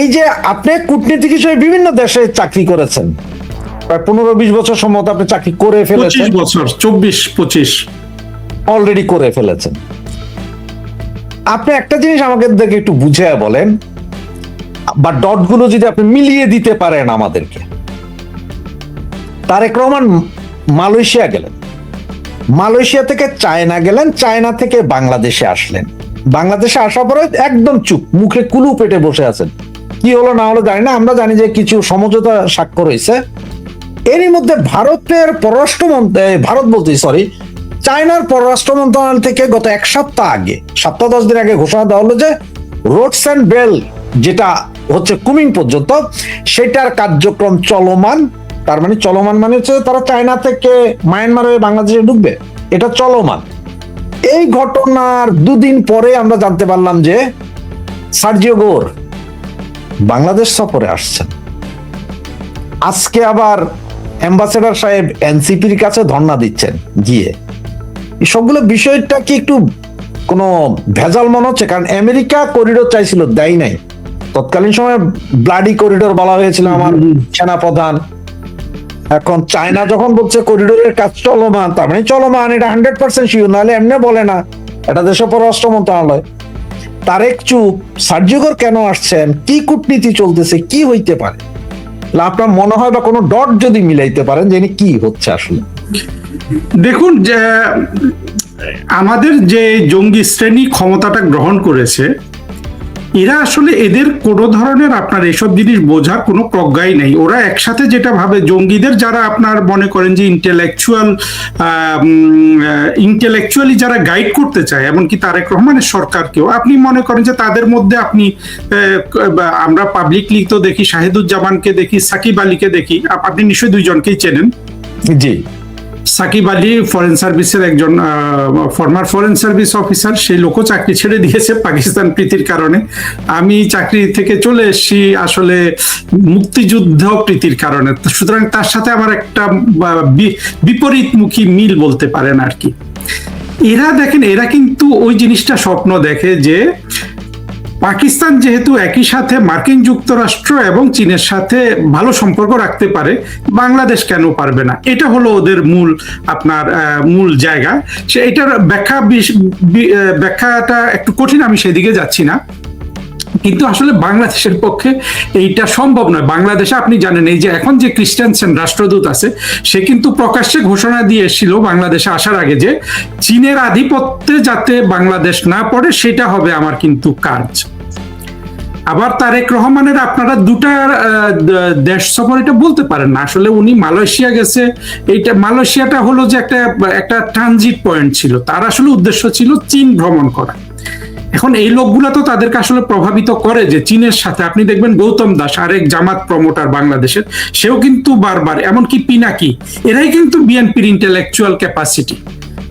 এই যে আপনি কূটনীতিক হিসেবে বিভিন্ন দেশে চাকরি করেছেন, প্রায় 15-20 বছর সম্ভবত আপনি চাকরি করে ফেলেছেন। 25 বছর, 24-25 অলরেডি করে ফেলেছেন। আপনি একটা জিনিস আমাকে দেখে একটু বুঝিয়ে বলেন, বা ডট গুলো যদি আপনি মিলিয়ে দিতে পারেন আমাদেরকে। তারেক রহমান মালয়েশিয়া গেলেন, মালয়েশিয়া থেকে চায়না গেলেন, চায়না থেকে বাংলাদেশে আসলেন। বাংলাদেশে আসার পরে একদম চুপ, মুখে কুলু পেটে বসে আছেন। কি হলো না হলো জানি না, আমরা জানি যে কিছু সমঝোতা স্বাক্ষর হয়েছে। এরই মধ্যে চায়নার পররাষ্ট্র মন্ত্রণালয় থেকে গত 1 সপ্তাহ আগে, 7-10 দিন আগে ঘোষণা দেওয়া হলো যে রোডস অ্যান্ড বেল যেটা হচ্ছে কুমিং পর্যন্ত, সেটার কার্যক্রম চলমান। তার মানে চলমান মানে হচ্ছে তারা চায়না থেকে মায়ানমার হয়ে বাংলাদেশে ঢুকবে, এটা চলমান। এই ঘটনার 2 দিন পরে আমরা জানতে পারলাম যে সার্জিও গোর বাংলাদেশ সফরে আসছেন। আজকে আবার অ্যাম্বাসেডর সাহেব এনসিপির কাছে ধর্ণা দিচ্ছেন গিয়ে। এই সবগুলো বিষয়টা কি একটু কোনো ভেজাল মনে হচ্ছে? কারণ আমেরিকা করিডোর চাইছিল, দেয় নাই। তৎকালীন সময় ব্লাডি করিডোর বলা হয়েছিল আমার সেনাপ্রধান। এখন চায়না যখন বলছে করিডোরের কাজ চলমান, তার মানে চলমান, এটা 100% শিওর, নাহলে এমনি বলে না। এটা দেশের পররাষ্ট্র মন্ত্রণালয়। তারেক চুপ, সার্জিও কেন আসছেন, কি কূটনীতি চলতেছে, কি হইতে পারে আপনার মনে হয়, বা কোনো ডট যদি মিলাইতে পারেন যে কি হচ্ছে আসলে? দেখুন যে আমাদের যে জঙ্গি শ্রেণী ক্ষমতাটা গ্রহণ করেছে, এরা আসলে এদের কোনো ধরনের আপনার এসব জিনিস বোঝার কোনো প্রজ্ঞাই নেই। ওরা একসাথে যেটা ভাবে, জঙ্গিদের যারা আপনার মনে করেন যে ইন্টেলেকচুয়ালি যারা গাইড করতে চায়, এমনকি তারেক রহমানের সরকারকেও আপনি মনে করেন যে তাদের মধ্যে আপনি আমরা পাবলিকলি তো দেখি শাহিদুজ্জামানকে দেখি, সাকিব আলীকে দেখি, আপনি নিশ্চয়ই দুইজনকেই চেনেন। জি, সাকিব আলী ফরেন সার্ভিসের একজন ফর্মার ফরেন সার্ভিস অফিসার, সেই লোকও চাকরি ছেড়ে দিয়েছে পাকিস্তান প্রীতির কারণে। আমি চাকরি থেকে চলে এসেছি আসলে মুক্তিযুদ্ধ প্রীতির কারণে। সুতরাং তার সাথে আমার একটা বিপরীতমুখী মিল বলতে পারেন আর কি। এরা দেখেন, এরা কিন্তু ওই জিনিসটা স্বপ্ন দেখে যে পাকিস্তান যেহেতু একই সাথে মার্কিন যুক্তরাষ্ট্র এবং চীনের সাথে ভালো সম্পর্ক রাখতে পারে, বাংলাদেশ কেন পারবে না? এটা হলো ওদের মূল জায়গা। সে এটার ব্যাখ্যাটা একটু কঠিন, আমি সেদিকে যাচ্ছি না, কিন্তু আসলে বাংলাদেশের পক্ষে এইটা সম্ভব নয়। বাংলাদেশে আপনি জানেন এই যে এখন যে ক্রিস্টিয়ানসেন রাষ্ট্রদূত আছে, সে কিন্তু প্রকাশ্যে ঘোষণা দিয়ে এসেছিল বাংলাদেশে আসার আগে যে চীনের আধিপত্যে যাতে বাংলাদেশ না পড়ে সেটা হবে আমার কিন্তু কাজ। আবার তারেক রহমানের আপনারা দুটা দেশ সফর এটা বলতে পারেন না, আসলে উনি মালয়েশিয়া গেছে। এইটা মালয়েশিয়াটা হলো যে একটা ট্রানজিট পয়েন্ট ছিল, তার আসলে উদ্দেশ্য ছিল চীন ভ্রমণ করা। এখন এই লোকগুলা তো তাদেরকে আসলে প্রভাবিত করে যে চীনের সাথে, আপনি দেখবেন গৌতম দাস আরেক জামাত প্রমোটার বাংলাদেশের, সেও কিন্তু বারবার, এমনকি পিনাকি, এরাই কিন্তু বিএনপির ইন্টেলেকচুয়াল ক্যাপাসিটি।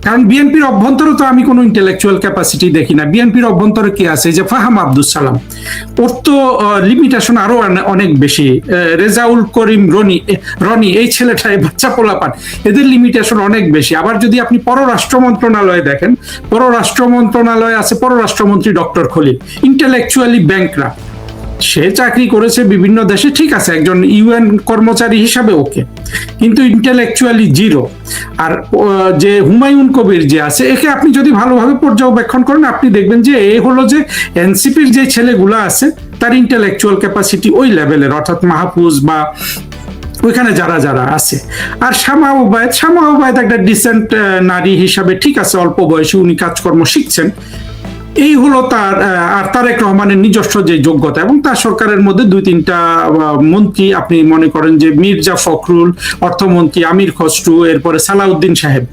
কারণ বিএনপির অভ্যন্তরে তো আমি কোনো ইন্টেলেকচুয়াল ক্যাপাসিটি দেখি না। বিএনপির অভ্যন্তরে কি আছে, যে ফাহাম আব্দুল সালাম, ওর তো লিমিটেশন আরো অনেক বেশি। রেজাউল করিম রনি, এই ছেলেটা, এই বাচ্চা পোলাপান, এদের লিমিটেশন অনেক বেশি। আবার যদি আপনি পররাষ্ট্র মন্ত্রণালয়ে দেখেন, পররাষ্ট্র মন্ত্রণালয়ে আছে পররাষ্ট্রমন্ত্রী ডক্টর খলিল, ইন্টেলেকচুয়ালি ব্যাংকরা। সে চাকরি করেছে বিভিন্ন দেশে, ঠিক আছে, একজন ইউএন কর্মচারী হিসাবে ওকে, কিন্তু ইন্টেলেকচুয়ালি জিরো। আর যে হুমায়ুন কবির যে আছে, একে আপনি যদি ভালোভাবে পর্যবেক্ষণ করেন, আপনি দেখবেন যে এ হলো যে এনসিপির যে ছেলেগুলা আছে তার ইন্টেলেকচুয়াল ক্যাপাসিটি ওই লেভেলের, অর্থাৎ মাহফুজ বা ওইখানে যারা যারা আছে। আর শামা ওবায়েদ একটা ডিসেন্ট নারী হিসাবে, ঠিক আছে, অল্প বয়সী, উনি কাজকর্ম শিখছেন। এই হলো তার। আর তারেক রহমানের নিজস্ব যে যোগ্যতা, এবং তার সরকারের মধ্যে 2-3টা মন্ত্রী, আপনি মনে করেন যে মির্জা ফখরুল অর্থমন্ত্রী, আমির খসরু, এরপরে সালাউদ্দিন সাহেব,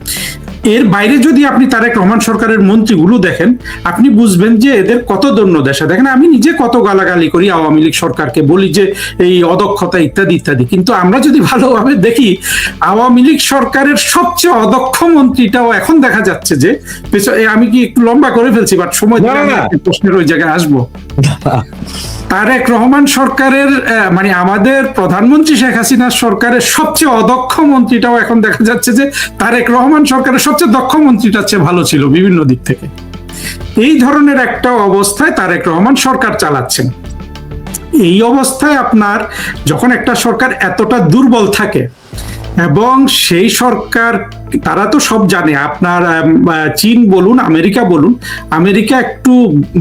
এর বাইরে যদি আপনি তারেক রহমান সরকারের মন্ত্রীগুলো দেখেন, আপনি বুঝবেন যে এদের কত দন্য দেশে। দেখেন, আমি নিজে কত গালাগালি করি আওয়ামী লীগ সরকারকে, বলি যে এই অদক্ষতা ইত্যাদি ইত্যাদি, কিন্তু আমরা যদি ভালোভাবে দেখি, আওয়ামী লীগ সরকারের সবচেয়ে অদক্ষ মন্ত্রীটাও এখন দেখা যাচ্ছে যে, আমি কি একটু লম্বা করে ফেলছি, বাট সময় প্রশ্নের ওই জায়গায় আসবো। তারেক রহমান সরকারের মানে আমাদের প্রধানমন্ত্রী শেখ হাসিনার সরকারের সবচেয়ে অদক্ষ মন্ত্রীটাও এখন দেখা যাচ্ছে যে তারেক রহমান সরকারের সবচেয়ে দক্ষ মন্ত্রীটার চেয়ে ভালো ছিল বিভিন্ন দিক থেকে। এই ধরনের একটা অবস্থায় তারেক রহমান সরকার চালাচ্ছেন। এই অবস্থায় আপনার যখন একটা সরকার এতটা দুর্বল থাকে, এবং সেই সরকার, তারা তো সব জানে, আপনার চীন বলুন, আমেরিকা বলুন, আমেরিকা একটু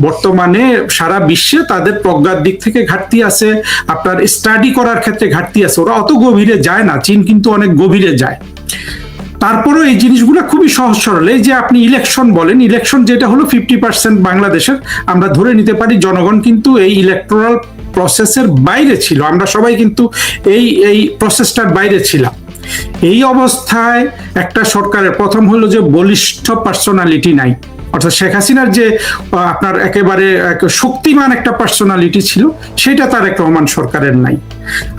বর্তমানে সারা বিশ্বে তাদের প্রজ্ঞার দিক থেকে ঘাটতি আছে, আপনার স্টাডি করার ক্ষেত্রে ঘাটতি আছে, ওরা অত গভীরে যায় না, চীন কিন্তু অনেক গভীরে যায়। তারপরেও এই জিনিসগুলো খুবই সহজ সরল। এই যে আপনি ইলেকশন বলেন, ইলেকশন যেটা হলো 50% বাংলাদেশের, আমরা ধরে নিতে পারি জনগণ কিন্তু এই ইলেকটোরাল প্রসেসের বাইরে ছিল, আমরা সবাই কিন্তু এই প্রসেসটার বাইরে ছিলাম। এই অবস্থায় একটা সরকারের প্রথম হলো যে বলিষ্ঠ পার্সোনালিটি নাই, অর্থাৎ শেখ হাসিনার যে আপনার একেবারে শক্তিমান একটা পার্সোনালিটি ছিল, সেটা তারেক রহমান সরকারের নাই।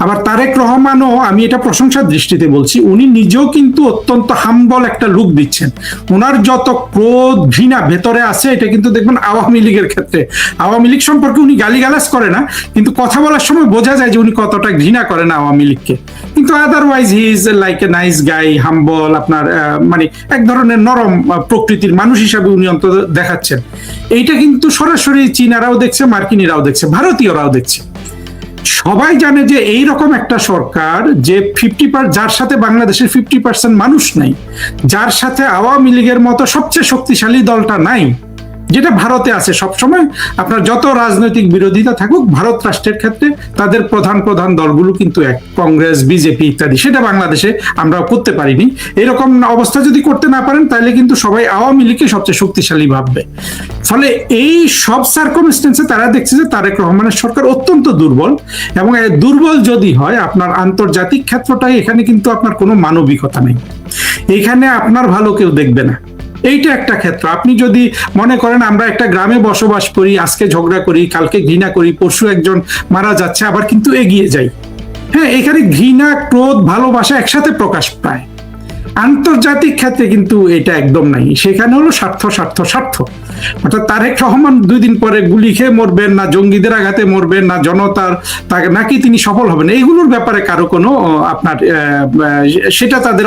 আবার তারেক রহমানও, আমি এটা প্রশংসার দৃষ্টিতে বলছি, উনি নিজেও কিন্তু অত্যন্ত হাম্বল একটা লুক দিচ্ছেন। ওনার যত ক্রোধ ঘৃণা ভেতরে আছে, এটা কিন্তু দেখবেন আওয়ামী লীগের ক্ষেত্রে, আওয়ামী লীগ সম্পর্কে উনি গালিগালাজ করে না, কিন্তু কথা বলার সময় বোঝা যায় যে উনি কতটা ঘৃণা করেন আওয়ামী লীগকে। কিন্তু otherwise he is like a nice guy, humble, আপনার মানে এক ধরনের নরম প্রকৃতির মানুষ হিসাবে উনি অন্তত দেখাচ্ছেন। এইটা কিন্তু সরাসরি চীনারাও দেখছে, মার্কিনীরাও দেখছে, ভারতীয়রাও দেখছে। সবাই জানে যে এইরকম একটা সরকার যে যার সাথে বাংলাদেশের 50% মানুষ নাই, যার সাথে আওয়ামী লীগের মতো সবচেয়ে শক্তিশালী দলটা নাই, যেটা ভারতে আছে সবসময়। আপনার যত রাজনৈতিক বিরোধিতা থাকুক, ভারত রাষ্ট্রের ক্ষেত্রে তাদের প্রধান প্রধান দলগুলো কিন্তু এক, কংগ্রেস, বিজেপি ইত্যাদি। সেটা বাংলাদেশে আমরা করতে পারিনি। এরকম অবস্থা যদি করতে না পারেন তাহলে কিন্তু সবাই আওয়ামী লীগকে সবচেয়ে শক্তিশালী ভাববে। ফলে এই সব সার্কামস্টেন্সে তারা দেখছে যে তারেক রহমানের সরকার অত্যন্ত দুর্বল, এবং দুর্বল যদি হয় আপনার আন্তর্জাতিক ক্ষেত্রটাই, এখানে কিন্তু আপনার কোনো মানবিকতা নেই, এখানে আপনার ভালো কেউ দেখবে না। এইটা একটা ক্ষেত্র। আপনি যদি মনে করেন আমরা একটা গ্রামে বসবাস করি, আজকে ঝগড়া করি, কালকে ঘৃণা করি, পরশু একজন মারা যাচ্ছে, আবার কিন্তু এগিয়ে যাই, হ্যাঁ, এখানে ঘৃণা, ক্রোধ, ভালোবাসা একসাথে প্রকাশ পায়। আন্তর্জাতিক ক্ষেত্রে কিন্তু এটা একদম নাই, সেখানে হলো স্বার্থ স্বার্থ স্বার্থ। অর্থাৎ তারেক রহমান 2 দিন পরে গুলি খেয়ে মরবেন, না জঙ্গিদের আঘাতে মরবেন, না জনতার নাকি তিনি সফল হবেন, এইগুলোর ব্যাপারে কারো কোনো আপনার সেটা তাদের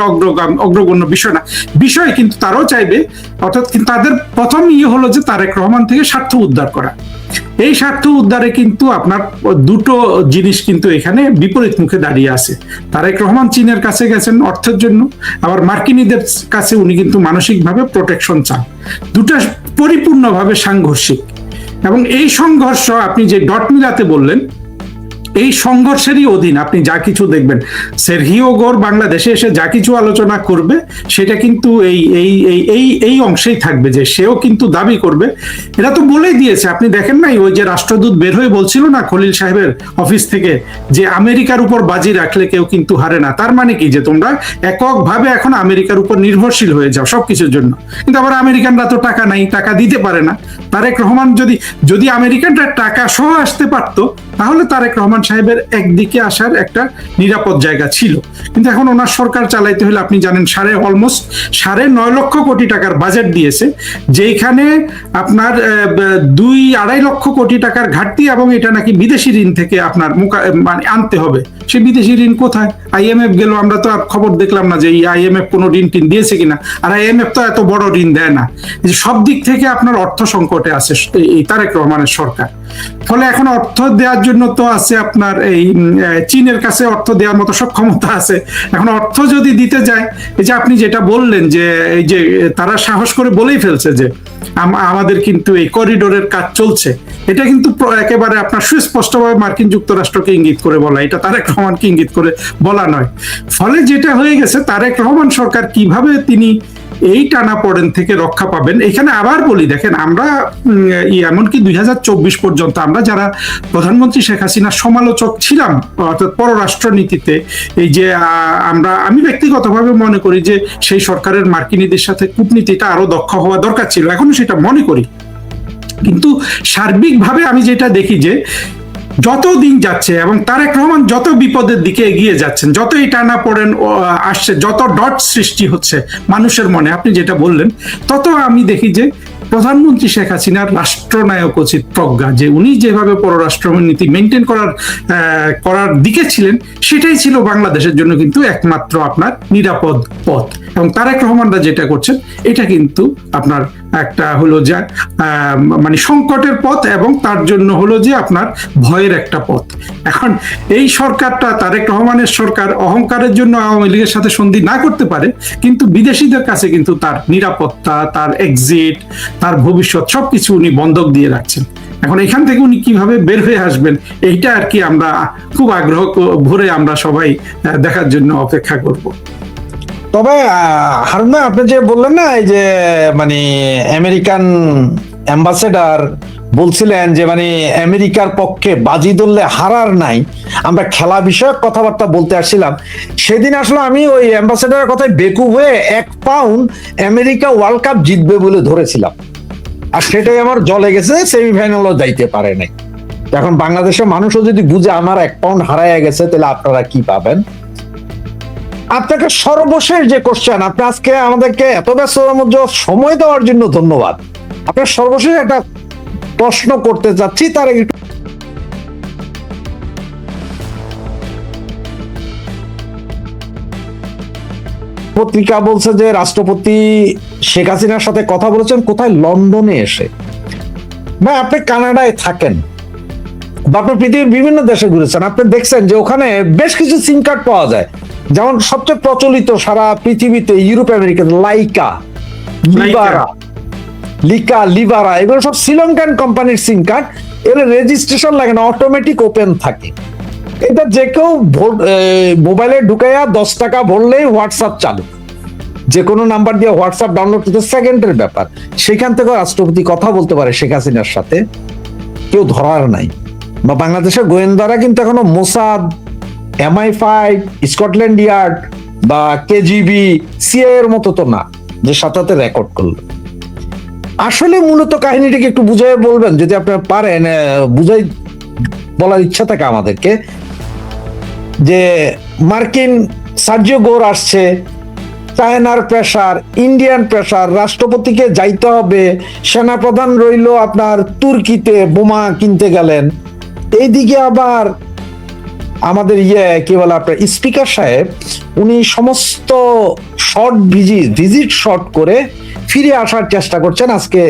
অগ্রগণ্য বিষয় না। বিষয় কিন্তু তারাও চাইবে, অর্থাৎ তাদের প্রথম হলো যে তারেক রহমান থেকে স্বার্থ উদ্ধার করা। এই স্বার্থ উদ্ধারে কিন্তু আপনার দুটো জিনিস কিন্তু এখানে বিপরীত মুখে দাঁড়িয়ে আছে। তারেক রহমান চীনের কাছে গেছেন অর্থের জন্য, আবার মার্কিনীদের কাছে উনি কিন্তু মানসিকভাবে প্রোটেকশন চান। দুটো পরিপূর্ণভাবে সাংঘর্ষিক, এবং এই সংঘর্ষ আপনি যে ডট মিলাতে বললেন, এই সংঘর্ষেরই অধীন আপনি যা কিছু দেখবেন। সেরহিও গোর বাংলাদেশে এসে যা কিছু আলোচনা করবে সেটা কিন্তু এই এই এই এই এই অংশেই থাকবে, যে সেও কিন্তু দাবি করবে। এরা তো বলেই দিয়েছে, আপনি দেখেন নাই ওই যে রাষ্ট্রদূত বের হয়ে বলছিল না খলিল সাহেবের অফিস থেকে, যে আমেরিকার উপর বাজি রাখলে কেউ কিন্তু হারে না। তার মানে কি, যে তোমরা এককভাবে এখন আমেরিকার উপর নির্ভরশীল হয়ে যাও সবকিছুর জন্য। কিন্তু আবার আমেরিকানরা তো টাকা নাই, টাকা দিতে পারে না। তারেক রহমান যদি আমেরিকানরা টাকা সহ আসতে পারতো, তাহলে তারেক রহমান সাহেবের একদিকে আসার একটা নিরাপদ জায়গা ছিল। কিন্তু এখন ওনার সরকার চালাইতে হলে আপনি জানেন অলমোস্ট 9.5 লক্ষ কোটি টাকার বাজেট দিয়েছে, যেখানে আপনার 2-2.5 লক্ষ কোটি টাকার ঘাটতি, এবং এটা নাকি বিদেশি ঋণ থেকে আপনার মানে আনতে হবে। সে বিদেশি ঋণ কোথায়? IMF গেল, আমরা তো আর খবর দেখলাম না যে এই IMF কোনো ঋণ টিন দিয়েছে কিনা। আর IMF তো এত বড় ঋণ দেয় না। সব দিক থেকে আপনার অর্থ সংকটে আছে এই তারেক রহমানের সরকার। ফলে এখন অর্থ দেওয়ার জন্য তো আছে আপনার এই চীনের কাছে অর্থ দেওয়ার মতো সক্ষমতা আছে। এখন অর্থ যদি দিতে যায়, এই যে আপনি যেটা বললেন, যে এই যে তারা সাহস করে বলেই ফেলছে যে আমাদের কিন্তু এই করিডোরের কাজ চলছে, এটা কিন্তু একেবারে আপনার সুস্পষ্টভাবে মার্কিন যুক্তরাষ্ট্রকে ইঙ্গিত করে বলা, এটা তারেক রহমানকে ইঙ্গিত করে বলা নয়। ফলে যেটা হয়ে গেছে, তারেক রহমান সরকার কিভাবে তিনি এই টানাপোড়েন থেকে রক্ষা পাবেন। এখানে আবার বলি, দেখেন আমরা এমনকি 2024 পর্যন্ত আমরা যারা প্রধানমন্ত্রী শেখ হাসিনার সমালোচক ছিলাম, অর্থাৎ পররাষ্ট্রনীতিতে, এই যে আমি ব্যক্তিগতভাবে মনে করি যে সেই সরকারের মার্কিনীদের সাথে কূটনীতিটা আরো দক্ষ হওয়া দরকার ছিল, এখনো সেটা মনে করি। কিন্তু সার্বিকভাবে আমি যেটা দেখি যে যত দিন যাচ্ছে এবং তারেক রহমান যত বিপদের দিকে এগিয়ে যাচ্ছেন, যত এই টানাপোড়েন আসছে, যত ডট সৃষ্টি হচ্ছে মানুষের মনে, আপনি যেটা বললেন, তত আমি দেখি যে প্রধানমন্ত্রী শেখ হাসিনার রাষ্ট্রনায়কোচিত প্রজ্ঞা, যে উনি যেভাবে পররাষ্ট্রনীতি মেনটেন করার দিকে ছিলেন, সেটাই ছিল বাংলাদেশের জন্য কিন্তু একমাত্র আপনার নিরাপদ পথ। এবং তারেক রহমানরা যেটা করছেন, এটা কিন্তু আপনার একটা হলো যে মানে সংকটের পথ, এবং তার জন্য হলো যে আপনার ভয়ের একটা পথ। এখন এই সরকারটা, তারেক রহমানের সরকার, অহংকারের জন্য আওয়ামী লীগের সাথে সন্ধি না করতে পারে, কিন্তু বিদেশিদের কাছে কিন্তু তার নিরাপত্তা, তার এক্সিট, তার ভবিষ্যৎ সবকিছু উনি বন্ধক দিয়ে রাখছেন। এখন এখান থেকে উনি কিভাবে বের হয়ে আসবেন, এইটা আর কি আমরা খুব আগ্রহ ভরে আমরা সবাই দেখার জন্য অপেক্ষা করব। তবে হারুন ভাই, আপনি যে বললেন না, এই যে মানে আমেরিকান অ্যাম্বাসেডার বলছিলেন যে মানে আমেরিকার পক্ষে বাজি ধরলে হারার নাই, আমরা খেলা বিষয়ক কথাবার্তা বলতে আসছিলাম। সেদিন আসলে আমি ওই অ্যাম্বাসেডারের কথায় বেকুব হয়ে 1 পাউন্ড আমেরিকা ওয়ার্ল্ড কাপ জিতবে বলে ধরেছিলাম, আর সেটাই আমার জলে গেছে, সেমিফাইনালও যাইতে পারে নাই। এখন বাংলাদেশের মানুষও যদি বুঝে আমার 1 পাউন্ড হারাইয়া গেছে, তাহলে আপনারা কি পাবেন? আপনাকে সর্বশেষ যে কোশ্চেন, আপনি আজকে আমাদেরকে এত ব্যস্ততার মধ্যে সময় দেওয়ার জন্য ধন্যবাদ। আপনার সর্বশেষ একটা প্রশ্ন করতে চাচ্ছি, তার একটু পত্রিকা বলছে যে রাষ্ট্রপতি শেখ হাসিনার সাথে কথা বলেছেন কোথায়? লন্ডনে এসে। ভাই, আপনি কানাডায় থাকেন বা আপনি পৃথিবীর বিভিন্ন দেশে ঘুরেছেন, আপনি দেখছেন যে ওখানে বেশ কিছু সিম কার্ড পাওয়া যায়, যেমন সবচেয়ে প্রচলিত সারা পৃথিবীতে ইউরোপ আমেরিকান লাইকা, লিবারা, লিকা, লিভারা, এগুলো সব শ্রীলঙ্কান কোম্পানির সিম কার্ড। এর রেজিস্ট্রেশন লাগে না, অটোমেটিক ওপেন থাকে। এটা যে কেউ মোবাইলে ঢুকাইয়া 10 টাকা ভরলেই হোয়াটসঅ্যাপ চালু, যে কোনো নাম্বার দিয়ে হোয়াটসঅ্যাপ ডাউনলোড করতে সেকেন্ডের ব্যাপার। সেখান থেকে রাষ্ট্রপতি কথা বলতে পারে শেখ হাসিনার সাথে, কেউ ধরার নাই। বা বাংলাদেশের গোয়েন্দারা কিন্তু এখনো মোসাদ, MI5, স্কটল্যান্ড ইয়ার্ড বা কেজিবি, সিআই এর মতো তো না যে সাথে রেকর্ড করলো। আসলে মূলত কাহিনীটাকে একটু বুঝাই বলবেন যদি আপনারা পারেন, বুঝাই বলার ইচ্ছা থাকে আমাদেরকে, যে মার্কিন সার্জিও গোর আসছে, চায়নার প্রেসার, ইন্ডিয়ান প্রেসার, রাষ্ট্রপতিকে যাইতে হবে, সেনাপ্রধান রইল আপনার তুর্কিতে, বোমা কিনতে গেলেন, এইদিকে আবার আমাদের কি বলে আপনার স্পিকার সাহেব, উনি সমস্ত শর্ট ভিজিট শর্ট করে ফিরে আসার চেষ্টা করছেন। আজকে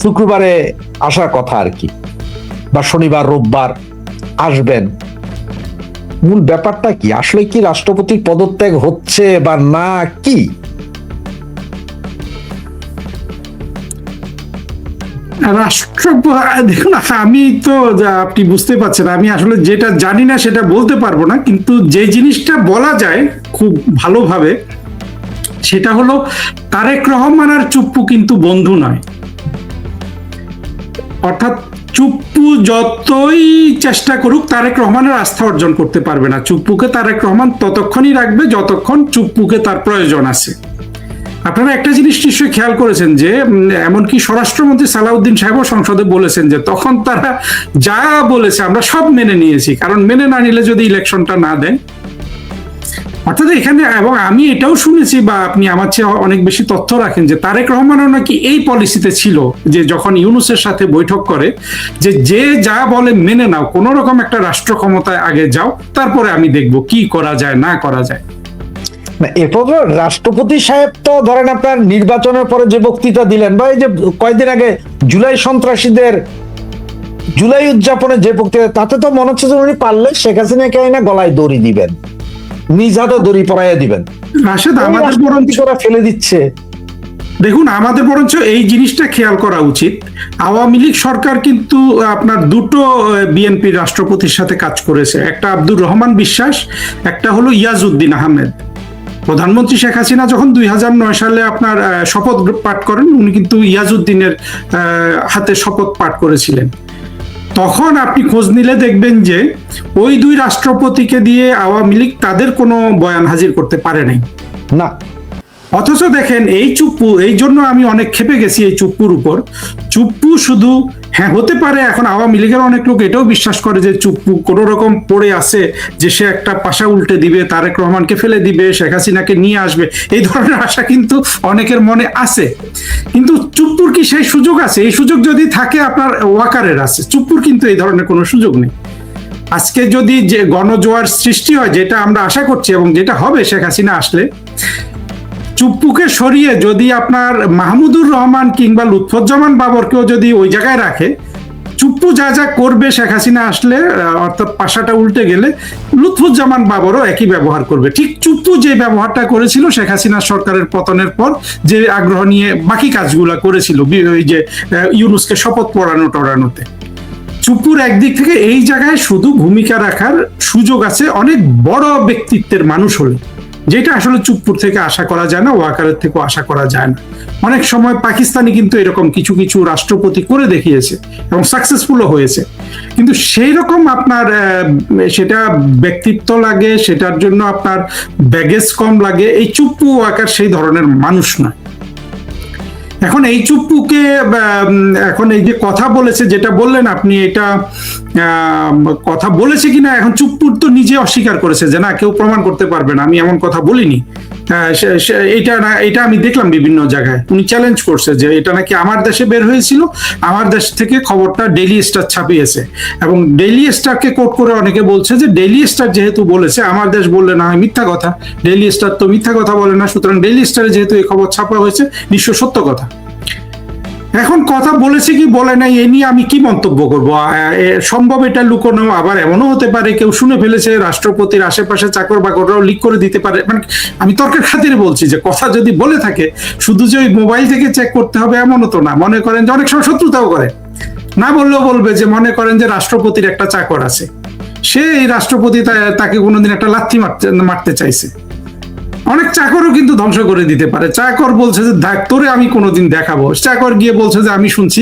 শুক্রবারে আসার কথা আর কি, বা শনিবার রোববার আসবেন। মূল ব্যাপারটা কি আসলে? কি রাষ্ট্রপতির পদত্যাগ হচ্ছে বা না কি? দেখুন, আমি তো আপনি বুঝতে পারছেন, আমি আসলে যেটা জানি না সেটা বলতে পারবো না, কিন্তু যে জিনিসটা বলা যায় খুব ভালোভাবে সেটা হলো তারেক রহমান আর চুপ্পু কিন্তু বন্ধু নয়। অর্থাৎ চুপ্পু যতই চেষ্টা করুক তারেক রহমানের আস্থা অর্জন করতে পারবে না। চুপ্পুকে তারেক রহমান ততক্ষণই রাখবে যতক্ষণ চুপ্পুকে তার প্রয়োজন আছে। আপনারা একটা জিনিস নিশ্চয়ই খেয়াল করেছেন যে এমনকি স্বরাষ্ট্রমন্ত্রী সালাউদ্দিন সাহেবও সংসদে বলেছেন যে তখন তারা যা বলেছে আমরা সব মেনে নিয়েছি, কারণ মেনে না নিলে যদি ইলেকশনটা না দেয়। অর্থাৎ এখানে, এবং আমি এটাও শুনেছি, বা আপনি আমার চেয়ে অনেক বেশি তথ্য রাখেন, যে তারেক রহমানও নাকি এই পলিসিতে ছিল যে যখন ইউনূসের সাথে বৈঠক করে যে যে যা বলে মেনে নাও, কোন রকম একটা রাষ্ট্র ক্ষমতায় আগে যাও, তারপরে আমি দেখব কি করা যায় না করা যায়। এরপর রাষ্ট্রপতি সাহেব তো ধরেন আপনার নির্বাচনের পরে যে বক্তৃতা দিলেন, বা এই যে কয়েকদিন আগে জুলাই সন্ত্রাসীদের জুলাই উদযাপনে যে বক্তৃতা, তাতে তো মনে হচ্ছে যে উনি পারলে শেখ হাসিনাকে না গলায় দড়ি দিবেন, নিজ হাতে দড়ি পরাইয়া দিবেন। রাশেদ, আমাদের বরঞ্চ ফেলে দিচ্ছে। দেখুন, আমাদের বরঞ্চ এই জিনিসটা খেয়াল করা উচিত। আওয়ামী লীগ সরকার কিন্তু আপনার দুটো বিএনপির রাষ্ট্রপতির সাথে কাজ করেছে, একটা আব্দুর রহমান বিশ্বাস, একটা হলো ইয়াজউদ্দিন আহমেদ। প্রধানমন্ত্রী শেখ হাসিনা যখন 2009 সালে আপনার শপথ পাঠ করেন, উনি কিন্তু ইয়াজউদ্দিনের হাতে শপথ পাঠ করেছিলেন। তখন আপনি খোঁজ নিলে দেখবেন যে ওই দুই রাষ্ট্রপতিকে দিয়ে আওয়ামী লীগ তাদের কোনো বয়ান হাজির করতে পারে নাই না। অথচ দেখেন এই চুপ্পু, এই জন্য আমি অনেক ক্ষেপে গেছি এই চুপ্পুর উপর। চুপ্পু শুধু, হ্যাঁ হতে পারে এখন আওয়ামী লীগের অনেক লোক এটাও বিশ্বাস করে যে চুপ্পু কোনো রকম পড়ে আছে, যে সে একটা পাশা উল্টে দিবে, তারেক রহমানকে ফেলে দিবে, শেখ হাসিনাকে নিয়ে আসবে, এই ধরনের আশা কিন্তু অনেকের মনে আছে। কিন্তু চুপ্পুর কি সেই সুযোগ আছে? এই সুযোগ যদি থাকে আপনার ওয়াকারের আছে, চুপ্পুর কিন্তু এই ধরনের কোনো সুযোগ নেই। আজকে যদি যে গণজোয়ার সৃষ্টি হয়, যেটা আমরা আশা করছি এবং যেটা হবে শেখ হাসিনা আসলে, চুপ্পুকে সরিয়ে যদি আপনার মাহমুদুর রহমান কিংবা লুৎফুজ্জামান বাবরকেও যদি ওই জায়গায় রাখে, চুপ্পু যা যা করবে শেখ হাসিনা আসলে, অর্থাৎ পাশাটা উল্টে গেলে লুৎফুজ্জামান বাবরও একই ব্যবহার করবে। ঠিক চুপ্পু যে ব্যবহারটা করেছিল শেখ হাসিনা সরকারের পতনের পর, যে আগ্রহ নিয়ে বাকি কাজগুলা করেছিল, ওই যে ইউনূসকে শপথ পড়ানো টড়ানোতে। চুপ্পুর একদিক থেকে এই জায়গায় শুধু ভূমিকা রাখার সুযোগ আছে অনেক বড় ব্যক্তিত্বের মানুষ হলে, যেটা আসলে চুপ্পুর থেকে আশা করা যায় না, ওয়াকারের থেকেও আশা করা যায় না। অনেক সময় পাকিস্তানি কিন্তু এরকম কিছু কিছু রাষ্ট্রপতি করে দেখিয়েছে এবং সাকসেসফুলও হয়েছে, কিন্তু সেই রকম আপনার সেটা ব্যক্তিত্ব লাগে, সেটার জন্য আপনার ব্যাগেজ কম লাগে। এই চুপ্পু ওয়াকার সেই ধরনের মানুষ নয়। এখন এই চুপ্পুকে, এখন এই যে কথা বলেছে, যেটা বললেন আপনি, এটা কথা বলেছে কিনা, এখন চুপ্পুর তো নিজে অস্বীকার করেছে যে না, কেউ প্রমাণ করতে পারবে না, আমি এমন কথা বলিনি। এটা না, এটা আমি দেখলাম বিভিন্ন জায়গায় উনি চ্যালেঞ্জ করছে যে এটা নাকি আমার দেশে বের হয়েছিল, আমার দেশ থেকে খবরটা ডেইলি স্টার ছাপিয়েছে, এবং ডেইলি স্টারকে কোট করে অনেকে বলছে যে ডেইলি স্টার যেহেতু বলেছে, আমার দেশ বললে না হয় মিথ্যা কথা, ডেইলি স্টার তো মিথ্যা কথা বলে না, সুতরাং ডেইলি স্টারে যেহেতু এই খবর ছাপা হয়েছে নিশ্চয় সত্য কথা। এখন কথা বলেছে কি বলে নাই এ নিয়ে আমি কি মন্তব্য করবো? সম্ভব এটা লুকোনো, আবার এমনও হতে পারে কেউ শুনে ফেলেছে, রাষ্ট্রপতির আশেপাশে চাকর বাকররাও লিক করে দিতে পারে। মানে আমি তর্কের খাতিরে বলছি যে কথা যদি বলে থাকে শুধু যে ওই মোবাইল থেকে চেক করতে হবে এমনও তো না। মনে করেন যে অনেক সময় শত্রুতাও করে, না বললেও বলবে যে মনে করেন যে রাষ্ট্রপতির একটা চাকর আছে, সে এই রাষ্ট্রপতি তাকে কোনোদিন একটা লাথি মারতে চাইছে, অনেক চাকরও কিন্তু ধ্বংস করে দিতে পারে। চাকর বলছে যে দেখ তোরে আমি কোনোদিন দেখাবো, চাকর গিয়ে বলছে যে আমি শুনছি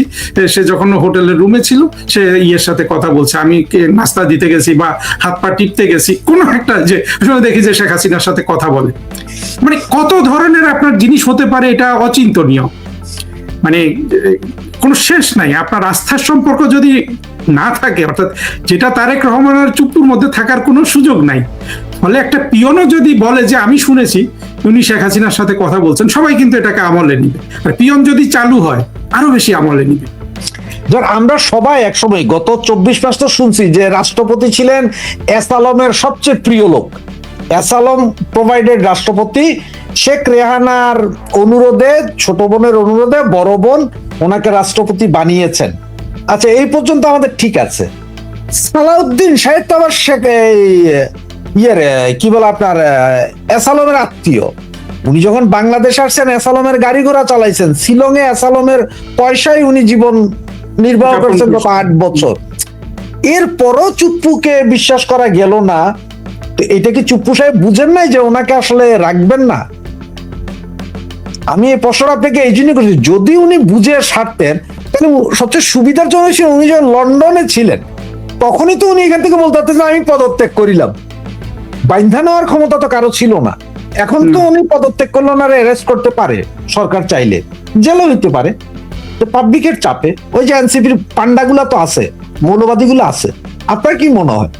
সে যখন হোটেলের রুমে ছিল সে ইয়ের সাথে কথা বলছে, আমি নাস্তা দিতে গেছি বা হাত পা টিপতে গেছি, কোনো একটা যে সময় দেখি যে শেখ হাসিনার সাথে কথা বলে। মানে কত ধরনের আপনার জিনিস হতে পারে, এটা অচিন্তনীয়, মানে কোনো শেষ নাই। আপনার আস্থার সম্পর্ক যদি না থাকে, অর্থাৎ যেটা তারেক রহমান আর চুপ্পুর মধ্যে থাকার কোনো সুযোগ নাই, ফলে একটা পিয়নও যদি বলে যে আমি শুনেছি উনি শেখ হাসিনার সাথে কথা বলছেন, সবাই কিন্তু এটাকে আমলে নিবে। আর পিয়ন যদি চালু হয় আরো বেশি আমলে নিবে। ধর আমরা সবাই একসময় গত 24 মাস তো শুনছি যে রাষ্ট্রপতি ছিলেন এস আলমের সবচেয়ে প্রিয় লোক। এস আলম প্রোভাইডেড রাষ্ট্রপতি, শেখ রেহানার অনুরোধে, ছোট বোনের অনুরোধে বড় বোন ওনাকে রাষ্ট্রপতি বানিয়েছেন। আচ্ছা, এই পর্যন্ত আমাদের ঠিক আছে। সালাউদ্দিন সাহেব তো আবার শেখ কি বলে আপনার এস আলমের আত্মীয়। উনি যখন বাংলাদেশে আসছেন এস আলমের গাড়ি ঘোড়া চালাইছেন, শিলংয়ে এস আলমের পয়সায় উনি জীবন নির্বাহ করছেন গত 8 বছর। এরপরও চুপ্পুকে বিশ্বাস করা গেল না। তো এটা কি চুপ্পু সাহেব বুঝেন নাই যে ওনাকে আসলে রাখবেন না? আমি এই প্রশ্নটা আপনাকে এই জন্য করছি, যদি উনি বুঝে ছাড়তেন তাহলে সবচেয়ে সুবিধার জন্য ছিল উনি যখন লন্ডনে ছিলেন তখনই তো উনি এখান থেকে বলতে পারতেন আমি পদত্যাগ করিলাম। বাইন্ধা নেওয়ার ক্ষমতা তো কারো ছিল না। এখন তো উনি পদত্যাগ করলে ওনারা অ্যারেস্ট করতে পারে, সরকার চাইলে জেলও হইতে পারে। তো পাবলিকের চাপে ওই যে এনসিপির পান্ডাগুলা তো আছে, মৌলবাদীগুলো আছে। আপনার কি মনে হয়?